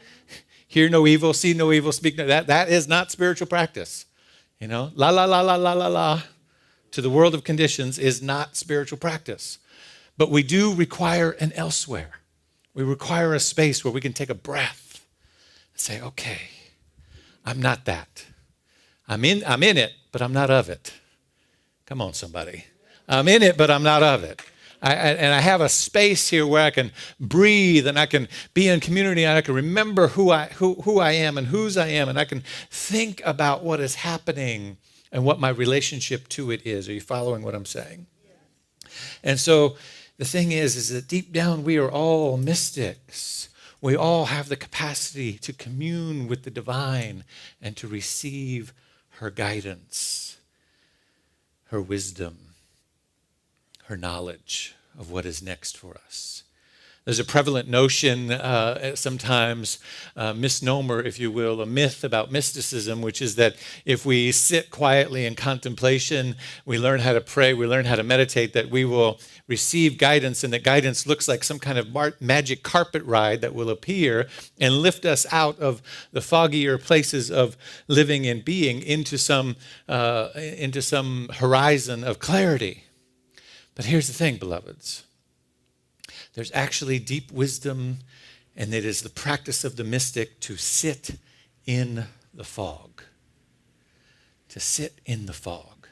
Hear no evil, see no evil, speak no, that is not spiritual practice. You know, la, la, la, la, la, la, la, to the world of conditions is not spiritual practice. But we do require an elsewhere. We require a space where we can take a breath and say, okay, I'm not that. I'm in it, but I'm not of it. Come on, somebody. I'm in it, but I'm not of it. And I have a space here where I can breathe and I can be in community and I can remember who I am and whose I am, and I can think about what is happening and what my relationship to it is. Are you following what I'm saying? And so the thing is that deep down we are all mystics. We all have the capacity to commune with the divine and to receive her guidance, her wisdom, her knowledge of what is next for us. There's a prevalent notion, sometimes misnomer, if you will, a myth about mysticism, which is that if we sit quietly in contemplation, we learn how to pray, we learn how to meditate, that we will receive guidance, and that guidance looks like some kind of magic carpet ride that will appear and lift us out of the foggier places of living and being into some horizon of clarity. But here's the thing, beloveds. There's actually deep wisdom, and it is the practice of the mystic to sit in the fog. To sit in the fog.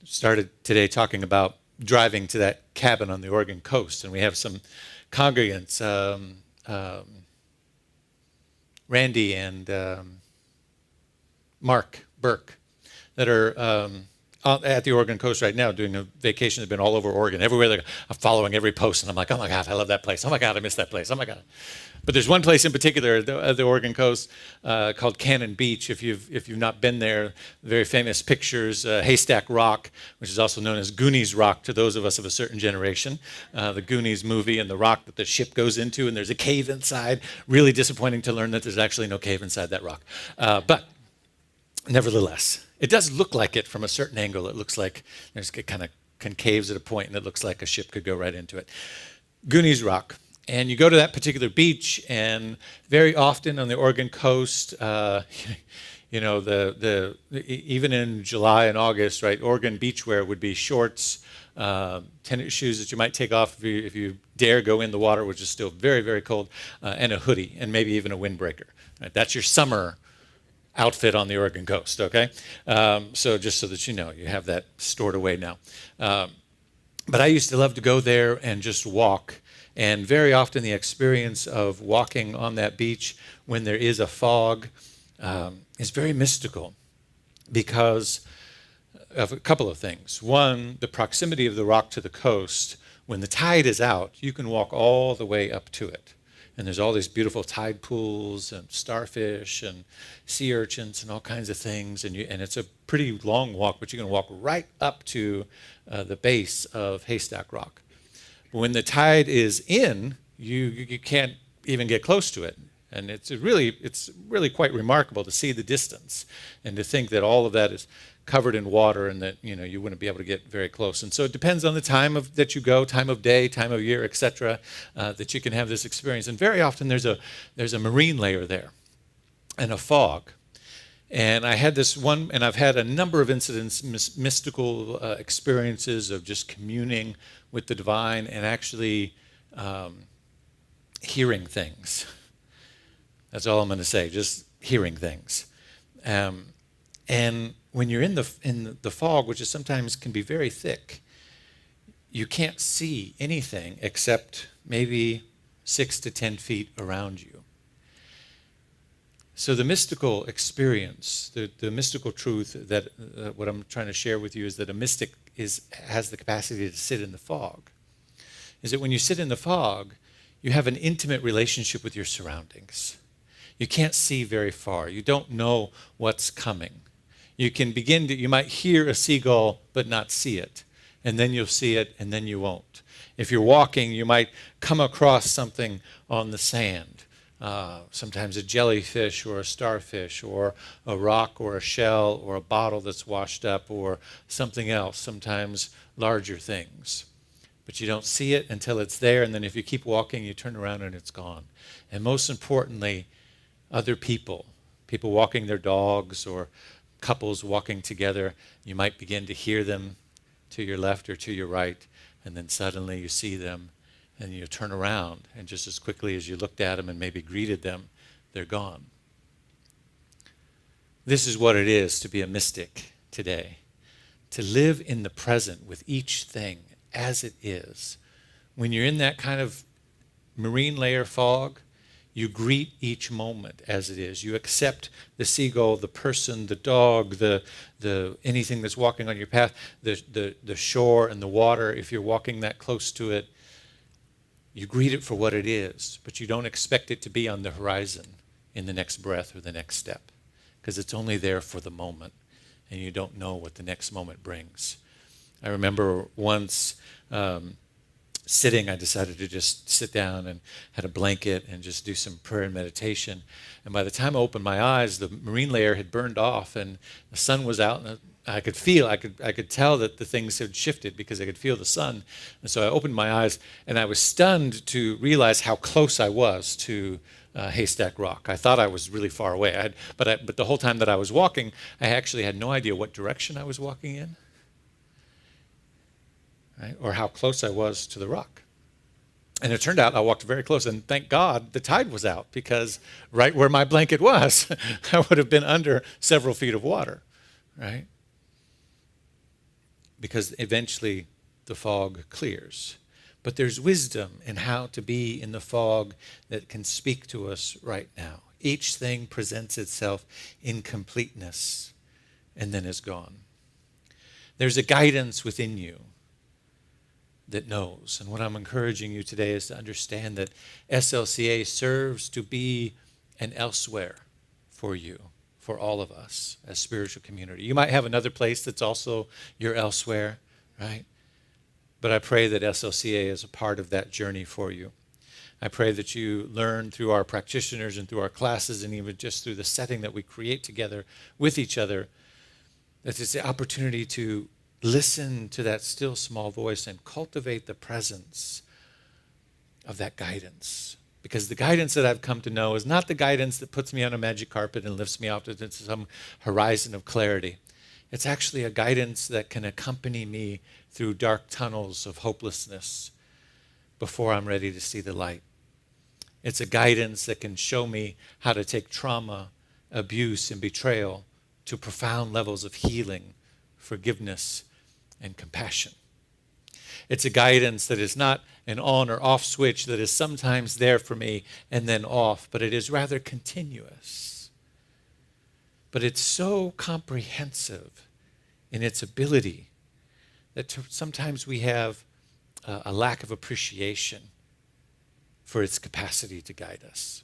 Started today talking about driving to that cabin on the Oregon coast, and we have some congregants, Randy and Mark Burke, that are at the Oregon coast right now doing a vacation. They've been all over Oregon, everywhere. I'm following every post, and I'm like, oh my God, I love that place. Oh my God, I miss that place. Oh my God. But there's one place in particular at the Oregon coast called Cannon Beach. If you've not been there, very famous pictures, Haystack Rock, which is also known as Goonies Rock to those of us of a certain generation. The Goonies movie and the rock that the ship goes into, and there's a cave inside. Really disappointing to learn that there's actually no cave inside that rock. But nevertheless, it does look like it from a certain angle. It looks like it kind of concaves at a point, and it looks like a ship could go right into it. Goonies Rock. And you go to that particular beach, and very often on the Oregon coast, you know, even in July and August, right, Oregon beachwear would be shorts, tennis shoes that you might take off if you dare go in the water, which is still very, very cold, and a hoodie, and maybe even a windbreaker. Right? That's your summer outfit on the Oregon coast, okay? So just so that you know, you have that stored away now. But I used to love to go there and just walk. And very often the experience of walking on that beach when there is a fog is very mystical because of a couple of things. One, the proximity of the rock to the coast. When the tide is out, you can walk all the way up to it. And there's all these beautiful tide pools and starfish and sea urchins and all kinds of things. And it's a pretty long walk, but you can walk right up to the base of Haystack Rock. But when the tide is in, you can't even get close to it. And it's really quite remarkable to see the distance and to think that all of that is covered in water and that you wouldn't be able to get very close. And so it depends on the time that you go, time of day, time of year, etc., that you can have this experience. And very often there's a marine layer there and a fog. And I had this one, and I've had a number of incidents, mystical experiences of just communing with the divine and actually hearing things. That's all I'm going to say, just hearing things. And when you're in the fog, which is sometimes can be very thick, you can't see anything except maybe 6 to 10 feet around you. So the mystical experience, the mystical truth that what I'm trying to share with you is that a mystic has the capacity to sit in the fog. Is that when you sit in the fog, you have an intimate relationship with your surroundings. You can't see very far. You don't know what's coming. You might hear a seagull but not see it. And then you'll see it and then you won't. If you're walking, you might come across something on the sand. Sometimes a jellyfish or a starfish or a rock or a shell or a bottle that's washed up or something else, sometimes larger things. But you don't see it until it's there, and then if you keep walking, you turn around and it's gone. And most importantly, other people walking their dogs or couples walking together, you might begin to hear them to your left or to your right, and then suddenly you see them and you turn around, and just as quickly as you looked at them and maybe greeted them, they're gone. This is what it is to be a mystic today, to live in the present with each thing as it is. When you're in that kind of marine layer fog, you greet each moment as it is. You accept the seagull, the person, the dog, the anything that's walking on your path, the shore and the water. If you're walking that close to it, you greet it for what it is, but you don't expect it to be on the horizon in the next breath or the next step, because it's only there for the moment, and you don't know what the next moment brings. I remember once sitting, I decided to just sit down and had a blanket and just do some prayer and meditation. And by the time I opened my eyes, the marine layer had burned off and the sun was out, and I could tell that the things had shifted because I could feel the sun. And so I opened my eyes and I was stunned to realize how close I was to Haystack Rock. I thought I was really far away. But the whole time that I was walking, I actually had no idea what direction I was walking in. Right? Or how close I was to the rock. And it turned out I walked very close, and thank God the tide was out, because right where my blanket was, I would have been under several feet of water, right? Because eventually the fog clears. But there's wisdom in how to be in the fog that can speak to us right now. Each thing presents itself in completeness and then is gone. There's a guidance within you that knows. And what I'm encouraging you today is to understand that SLCA serves to be an elsewhere for you, for all of us as spiritual community. You might have another place that's also your elsewhere, right? But I pray that SLCA is a part of that journey for you. I pray that you learn through our practitioners and through our classes and even just through the setting that we create together with each other, that it's the opportunity to listen to that still small voice and cultivate the presence of that guidance. Because the guidance that I've come to know is not the guidance that puts me on a magic carpet and lifts me off to some horizon of clarity. It's actually a guidance that can accompany me through dark tunnels of hopelessness before I'm ready to see the light. It's a guidance that can show me how to take trauma, abuse, and betrayal to profound levels of healing, forgiveness, and compassion. It's a guidance that is not an on or off switch that is sometimes there for me and then off, but it is rather continuous. But it's so comprehensive in its ability that sometimes we have a lack of appreciation for its capacity to guide us.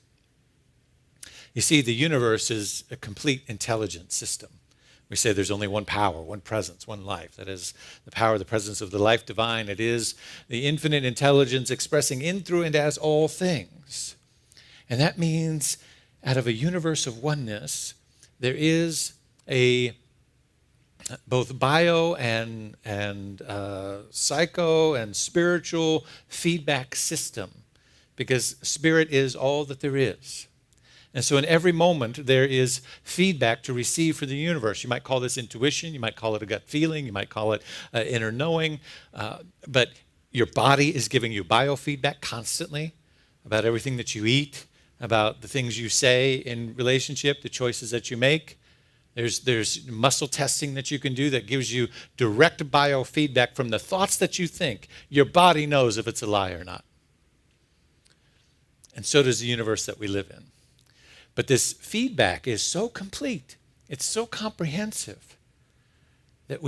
You see, the universe is a complete intelligent system. We say there's only one power, one presence, one life. That is the power, the presence of the life divine. It is the infinite intelligence expressing in, through, and as all things. And that means out of a universe of oneness, there is a both bio and psycho and spiritual feedback system, because spirit is all that there is. And so in every moment, there is feedback to receive from the universe. You might call this intuition. You might call it a gut feeling. You might call it inner knowing. But your body is giving you biofeedback constantly about everything that you eat, about the things you say in relationship, the choices that you make. There's muscle testing that you can do that gives you direct biofeedback from the thoughts that you think. Your body knows if it's a lie or not. And so does the universe that we live in. But this feedback is so complete, it's so comprehensive, that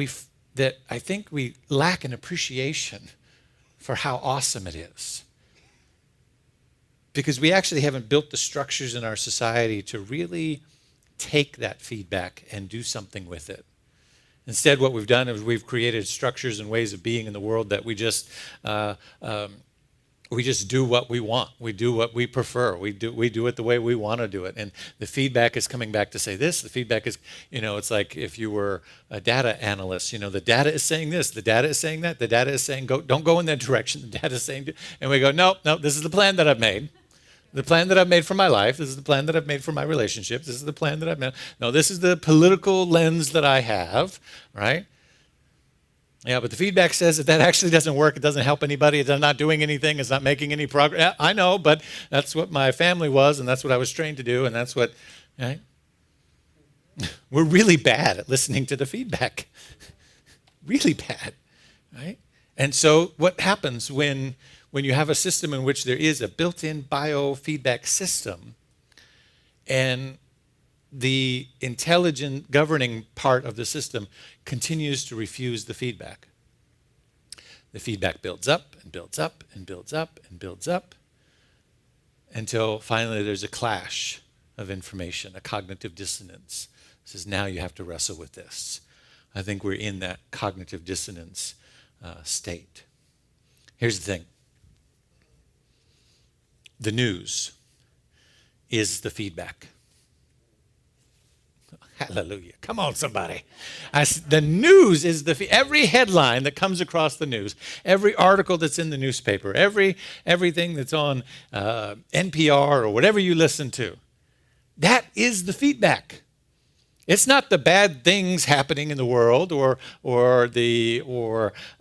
I think we lack an appreciation for how awesome it is. Because we actually haven't built the structures in our society to really take that feedback and do something with it. Instead, what we've done is we've created structures and ways of being in the world that we just do what we want. We do what we prefer. We do it the way we want to do it. And the feedback is coming back to say this. The feedback is, it's like if you were a data analyst, the data is saying this, the data is saying that, the data is saying don't go in that direction. The data is saying, and we go, no, this is the plan that I've made. The plan that I've made for my life. This is the plan that I've made for my relationships. This is the plan that I've made. No, this is the political lens that I have, right? Yeah, but the feedback says that actually doesn't work. It doesn't help anybody. It's not doing anything. It's not making any progress. Yeah, I know, but that's what my family was, and that's what I was trained to do, and that's what, right? We're really bad at listening to the feedback. Really bad, right? And so what happens when you have a system in which there is a built-in biofeedback system and the intelligent governing part of the system continues to refuse the feedback. The feedback builds up and builds up and builds up and builds up until finally there's a clash of information, a cognitive dissonance. It says, now you have to wrestle with this. I think we're in that cognitive dissonance state. Here's the thing. The news is the feedback. Hallelujah. Come on, somebody. The news is every headline that comes across the news, every article that's in the newspaper, everything that's on NPR or whatever you listen to, that is the feedback. It's not the bad things happening in the world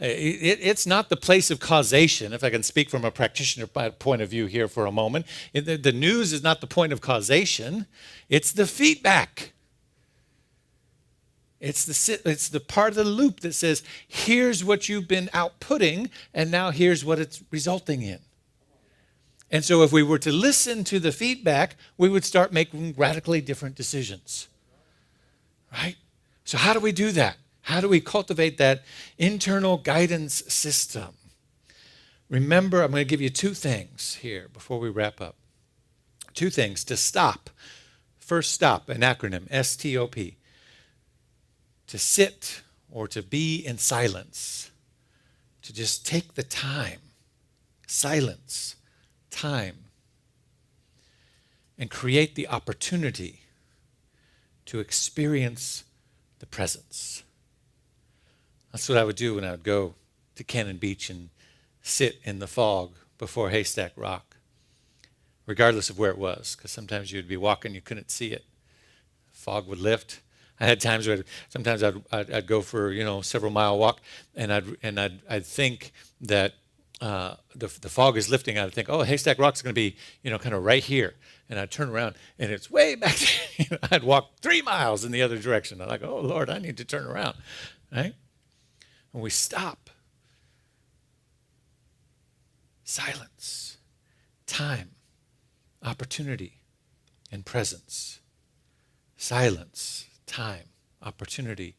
it's not the place of causation, if I can speak from a practitioner point of view here for a moment. The news is not the point of causation. It's the feedback. It's the part of the loop that says, here's what you've been outputting, and now here's what it's resulting in. And so if we were to listen to the feedback, we would start making radically different decisions. Right? So how do we do that? How do we cultivate that internal guidance system? Remember, I'm going to give you two things here before we wrap up. Two things to stop. First, stop, an acronym, STOP. To sit or to be in silence. To just take the time. Silence. Time. And create the opportunity to experience the presence. That's what I would do when I would go to Cannon Beach and sit in the fog before Haystack Rock, regardless of where it was, because sometimes you'd be walking, you couldn't see it. Fog would lift. I had times where sometimes I'd go for several mile walk, and I'd think that the fog is lifting. I'd think, oh, Haystack Rock's going to be kind of right here. And I'd turn around, and it's way back there. I'd walk 3 miles in the other direction. I'm like, oh, Lord, I need to turn around, right? And we stop. Silence, time, opportunity, and presence. Silence, time, opportunity,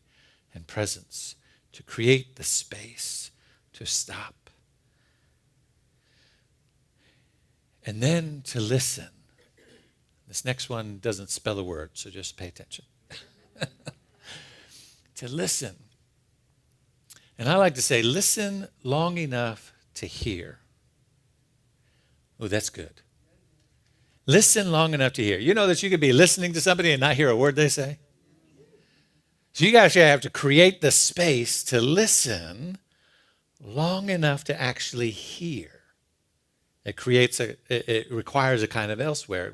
and presence to create the space to stop. And then to listen. This next one doesn't spell a word, so just pay attention. To listen. And I like to say, listen long enough to hear. Oh, that's good. Listen long enough to hear. You know that you could be listening to somebody and not hear a word they say? So you actually have to create the space to listen long enough to actually hear. It requires a kind of elsewhere. It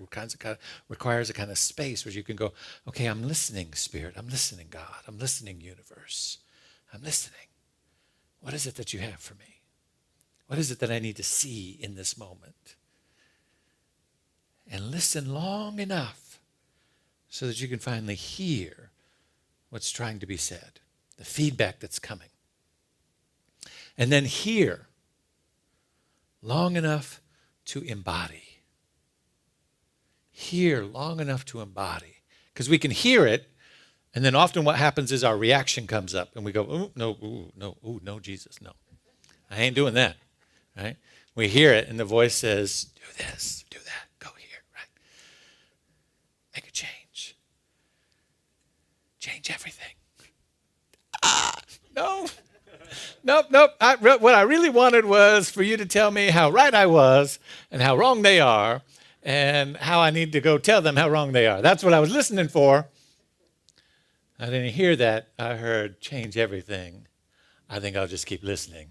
requires a kind of space where you can go, okay, I'm listening, Spirit. I'm listening, God. I'm listening, universe. I'm listening. What is it that you have for me? What is it that I need to see in this moment? And listen long enough so that you can finally hear what's trying to be said, the feedback that's coming. And then hear long enough to embody. Hear long enough to embody. Because we can hear it, and then often what happens is our reaction comes up, and we go, no, Jesus, no. I ain't doing that, right? We hear it, and the voice says, do this, do that, go here, right? Make a change. Change everything. No. Nope. What I really wanted was for you to tell me how right I was and how wrong they are and how I need to go tell them how wrong they are. That's what I was listening for. I didn't hear that. I heard change everything. I think I'll just keep listening.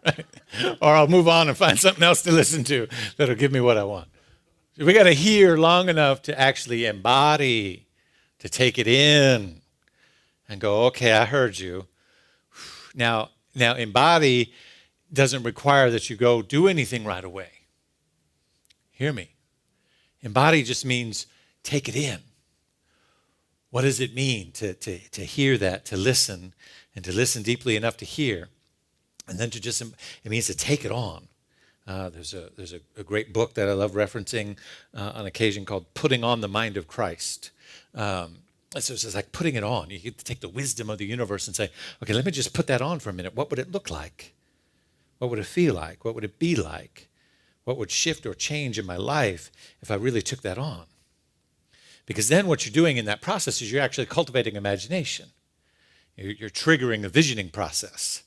Right? Or I'll move on and find something else to listen to that'll give me what I want. So we got to hear long enough to actually embody, to take it in and go, okay, I heard you. Now embody doesn't require that you go do anything right away. Hear me. Embody just means take it in. What does it mean to hear that, to listen, and to listen deeply enough to hear? And then it means to take it on. There's a great book that I love referencing on occasion called Putting on the Mind of Christ. So it's like putting it on. You get to take the wisdom of the universe and say, okay, let me just put that on for a minute. What would it look like? What would it feel like? What would it be like? What would shift or change in my life if I really took that on? Because then what you're doing in that process is you're actually cultivating imagination. You're triggering a visioning process.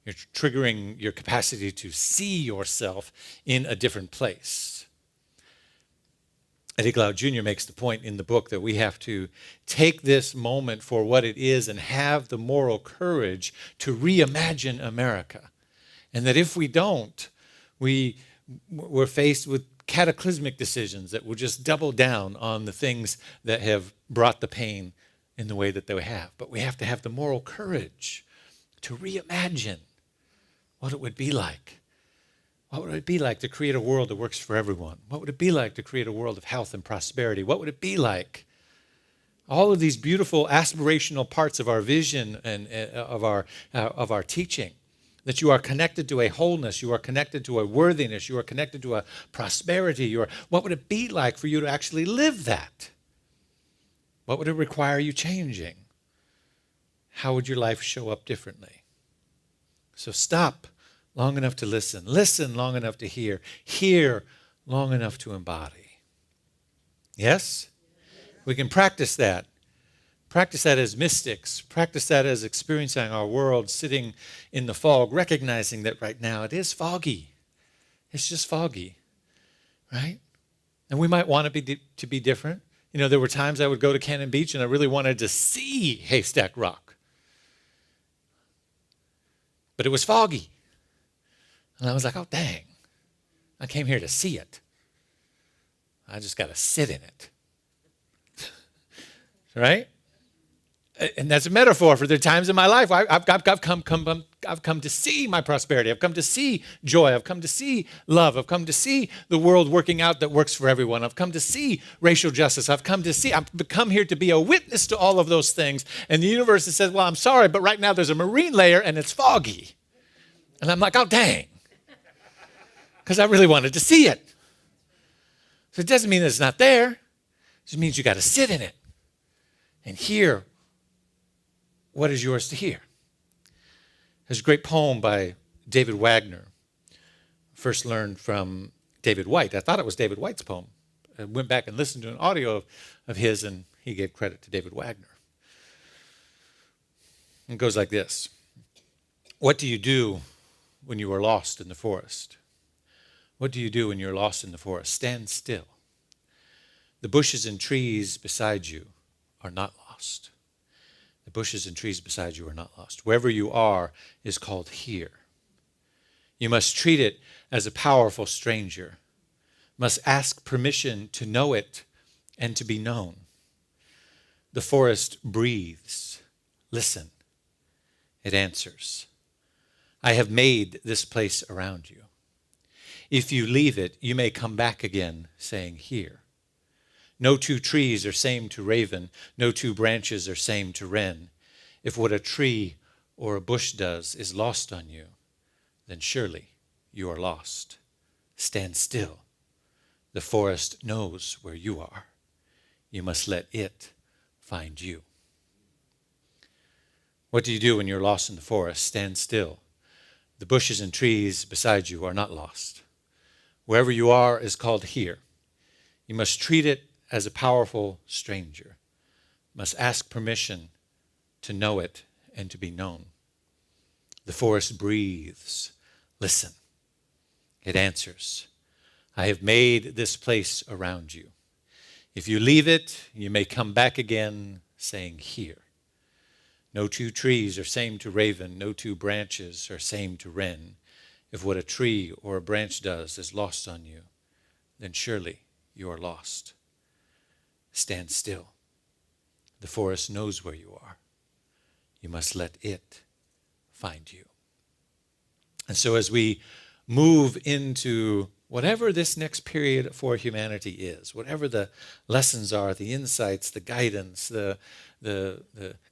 You're triggering your capacity to see yourself in a different place. Eddie Glaude Jr. makes the point in the book that we have to take this moment for what it is and have the moral courage to reimagine America. And that if we don't, we're faced with cataclysmic decisions that will just double down on the things that have brought the pain in the way that they have. But we have to have the moral courage to reimagine what it would be like. What would it be like to create a world that works for everyone? What would it be like to create a world of health and prosperity? What would it be like? All of these beautiful aspirational parts of our vision and of our teaching, that you are connected to a wholeness, you are connected to a worthiness, you are connected to a prosperity. What would it be like for you to actually live that? What would it require you changing? How would your life show up differently? So stop long enough to listen long enough to hear long enough to embody. Yes? We can practice that. Practice that as mystics. Practice that as experiencing our world sitting in the fog, recognizing that right now it is foggy. It's just foggy, right? And we might want it to be different. You know, there were times I would go to Cannon Beach and I really wanted to see Haystack Rock. But it was foggy. And I was like, oh, dang. I came here to see it. I just got to sit in it. Right? And that's a metaphor for the times in my life. I've come to see my prosperity. I've come to see joy. I've come to see love. I've come to see the world working out that works for everyone. I've come to see racial justice. I've come here to be a witness to all of those things. And the universe says, well, I'm sorry, but right now there's a marine layer and it's foggy. And I'm like, oh, dang. Because I really wanted to see it. So it doesn't mean that it's not there. It just means you got to sit in it and hear what is yours to hear. There's a great poem by David Wagner. First learned from David White. I thought it was David White's poem. I went back and listened to an audio of his, and he gave credit to David Wagner. It goes like this. What do you do when you are lost in the forest? What do you do when you're lost in the forest? Stand still. The bushes and trees beside you are not lost. The bushes and trees beside you are not lost. Wherever you are is called here. You must treat it as a powerful stranger, must ask permission to know it and to be known. The forest breathes. Listen. It answers. I have made this place around you. If you leave it, you may come back again, saying, here. No two trees are same to raven, no two branches are same to wren. If what a tree or a bush does is lost on you, then surely you are lost. Stand still. The forest knows where you are. You must let it find you. What do you do when you're lost in the forest? Stand still. The bushes and trees beside you are not lost. Wherever you are is called here. You must treat it as a powerful stranger, must ask permission to know it and to be known. The forest breathes. Listen. It answers. I have made this place around you. If you leave it, you may come back again, saying, here. No two trees are same to raven, no two branches are same to wren. If what a tree or a branch does is lost on you, then surely you are lost. Stand still. The forest knows where you are. You must let it find you. And so as we move into whatever this next period for humanity is, whatever the lessons are, the insights, the guidance, the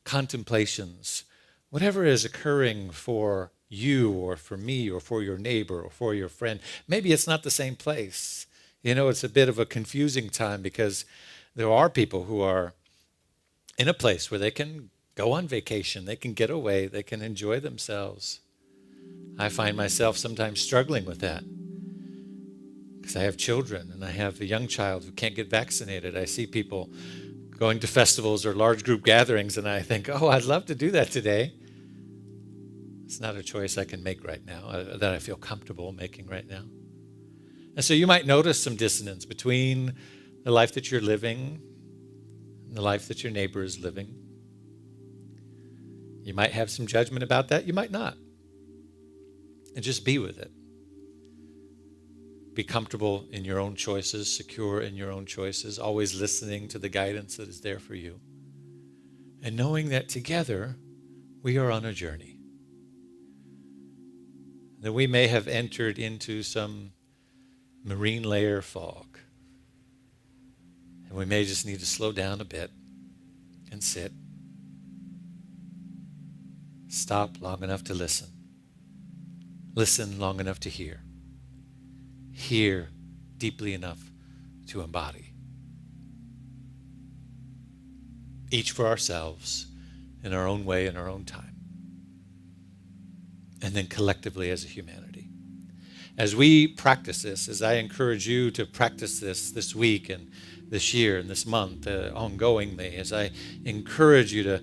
contemplations, whatever is occurring for you or for me or for your neighbor or for your friend, maybe it's not the same place. You know, it's a bit of a confusing time because there are people who are in a place where they can go on vacation, they can get away, they can enjoy themselves. I find myself sometimes struggling with that because I have children and I have a young child who can't get vaccinated. I see people going to festivals or large group gatherings and I think, oh, I'd love to do that today. It's not a choice I can make right now, that I feel comfortable making right now. And so you might notice some dissonance between the life that you're living and the life that your neighbor is living. You might have some judgment about that. You might not. And just be with it. Be comfortable in your own choices, secure in your own choices, always listening to the guidance that is there for you. And knowing that together we are on a journey. That we may have entered into some marine layer fog. And we may just need to slow down a bit and sit. Stop long enough to listen. Listen long enough to hear. Hear deeply enough to embody. Each for ourselves, in our own way, in our own time. And then collectively as a humanity. As we practice this, as I encourage you to practice this week and this year and this month, ongoingly, as I encourage you to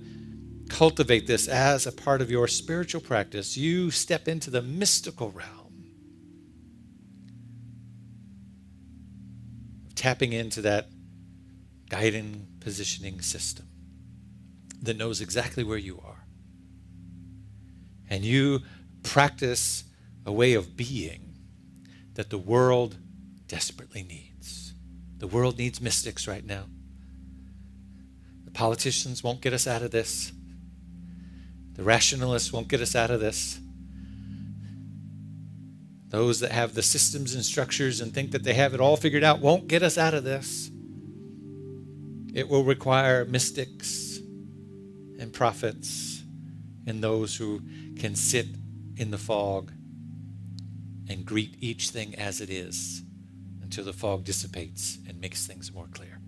cultivate this as a part of your spiritual practice, you step into the mystical realm of tapping into that guiding, positioning system that knows exactly where you are. And you practice a way of being that the world desperately needs. The world needs mystics right now. The politicians won't get us out of this. The rationalists won't get us out of this. Those that have the systems and structures and think that they have it all figured out won't get us out of this. It will require mystics and prophets and those who can sit in the fog and greet each thing as it is until the fog dissipates and makes things more clear.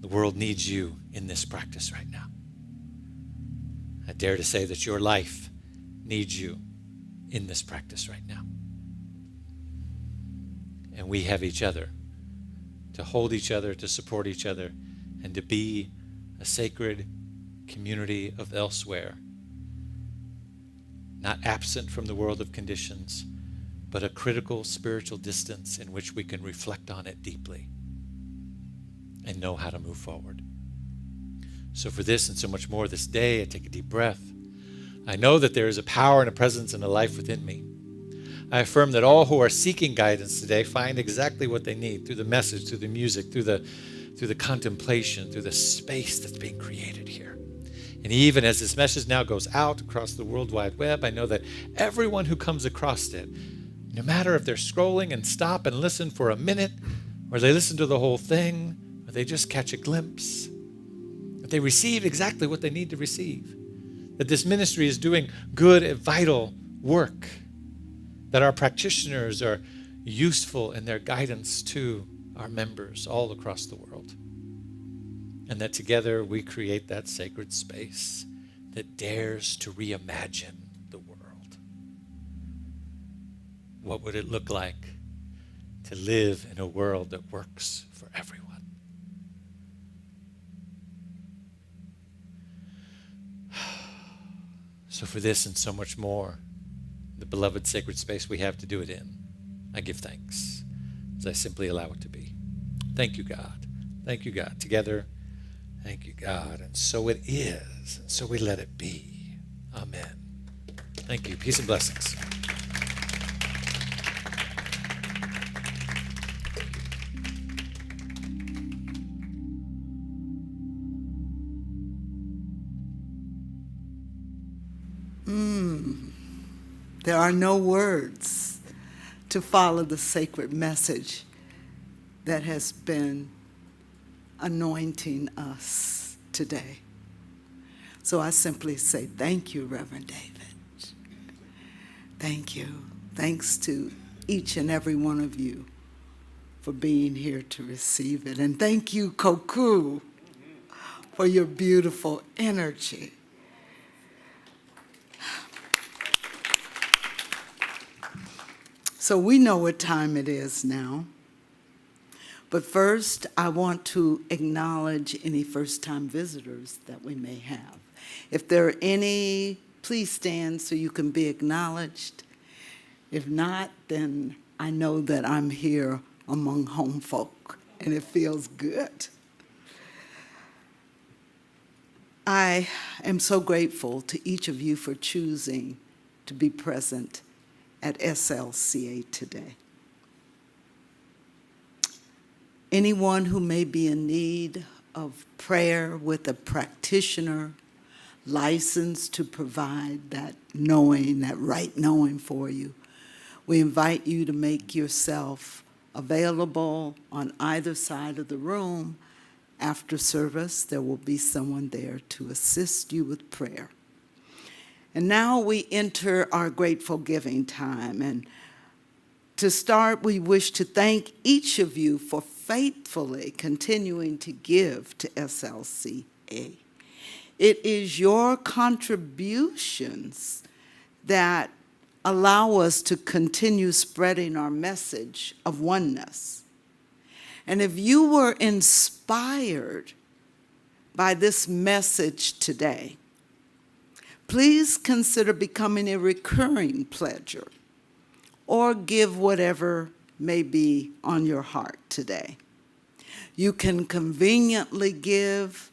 The world needs you in this practice right now. I dare to say that your life needs you in this practice right now. And we have each other to hold each other, to support each other, and to be a sacred community of elsewhere. Not absent from the world of conditions, but a critical spiritual distance in which we can reflect on it deeply and know how to move forward. So for this and so much more this day, I take a deep breath. I know that there is a power and a presence and a life within me. I affirm that all who are seeking guidance today find exactly what they need through the message, through the music, through the contemplation, through the space that's being created here. And even as this message now goes out across the World Wide Web, I know that everyone who comes across it, no matter if they're scrolling and stop and listen for a minute, or they listen to the whole thing, or they just catch a glimpse, that they receive exactly what they need to receive. That this ministry is doing good and vital work. That our practitioners are useful in their guidance to our members all across the world. And that together we create that sacred space that dares to reimagine the world. What would it look like to live in a world that works for everyone? So for this and so much more, the beloved sacred space we have to do it in, I give thanks as I simply allow it to be. Thank you, God. Thank you, God. Together, thank you, God. And so it is, and so we let it be. Amen. Thank you. Peace and blessings. There are no words to follow the sacred message that has been anointing us today. So I simply say thank you, Reverend David. Thank you. Thanks to each and every one of you for being here to receive it. And thank you, Koku, for your beautiful energy. So we know what time it is now. But first, I want to acknowledge any first-time visitors that we may have. If there are any, please stand so you can be acknowledged. If not, then I know that I'm here among home folk, and it feels good. I am so grateful to each of you for choosing to be present at SLCA today. Anyone who may be in need of prayer with a practitioner licensed to provide that knowing, that right knowing for you, we invite you to make yourself available on either side of the room. After service, there will be someone there to assist you with prayer. And now we enter our grateful giving time. And to start, we wish to thank each of you for faithfully continuing to give to SLCA. It is your contributions that allow us to continue spreading our message of oneness. And if you were inspired by this message today, please consider becoming a recurring pledger or give whatever may be on your heart today. You can conveniently give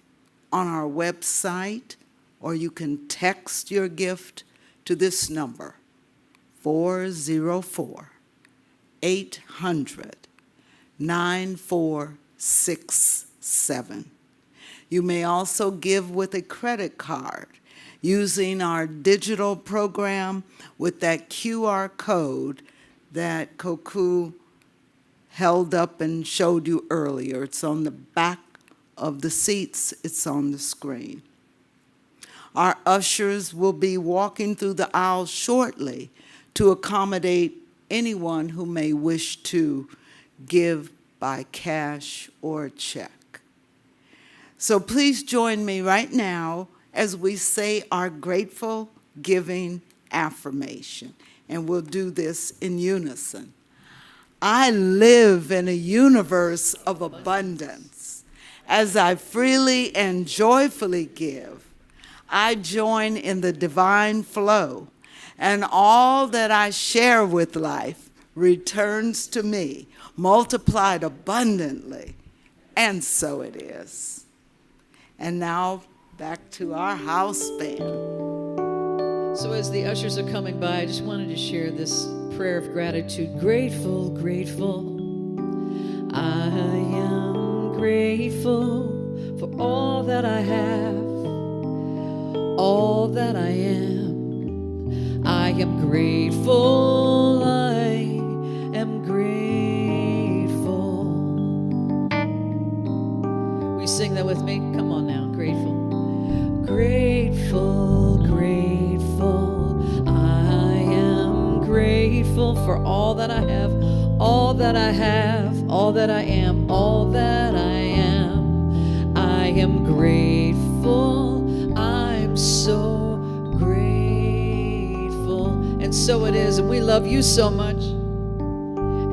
on our website, or you can text your gift to this number, 404-800-9467. You may also give with a credit card using our digital program with that QR code that Koku held up and showed you earlier. It's on the back of the seats. It's on the screen. Our ushers will be walking through the aisles shortly to accommodate anyone who may wish to give by cash or check. So please join me right now as we say our grateful giving affirmation. And we'll do this in unison. I live in a universe of abundance. As I freely and joyfully give, I join in the divine flow, and all that I share with life returns to me, multiplied abundantly, and so it is. And now, back to our house band. So as the ushers are coming by, I just wanted to share this prayer of gratitude. Grateful, grateful. I am grateful for all that I have, all that I am. I am grateful. I am grateful. Will you sing that with me? Come on now. Grateful. Grateful, grateful. I am grateful for all that I have, all that I have, all that I am, all that I am. I am grateful. I'm so grateful. And so it is. And we love you so much.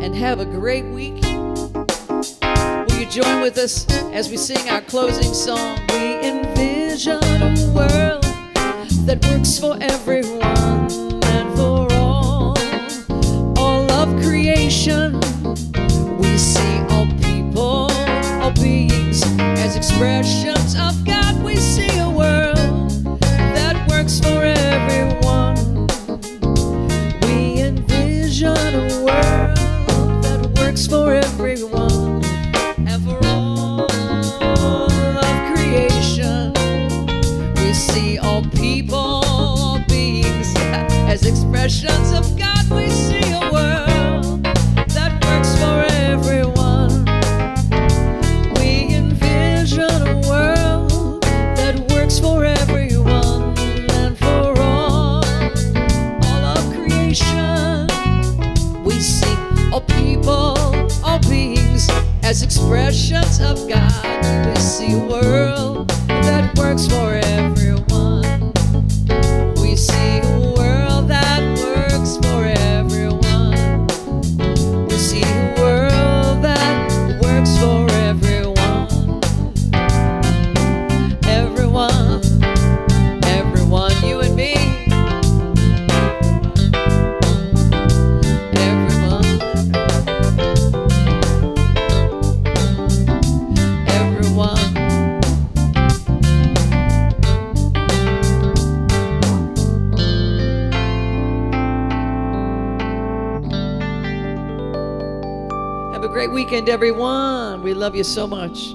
And have a great week. Will you join with us as we sing our closing song? We envision a world that works for everyone and for all of creation. We see all people, all beings as expressions of God. We see a world that works for everyone. We envision a world that works for everyone and for all of creation. We see all people, all beings as expressions of God. We see a world that works for everyone. We envision a world that works for everyone and for all of creation. We see all people, all beings as expressions of God. We see a world that works for everyone. We see a world that works for everyone. We see a world that works for everyone. Everyone, everyone, you and me. Everyone, everyone. Have a great weekend, everyone. We love you so much.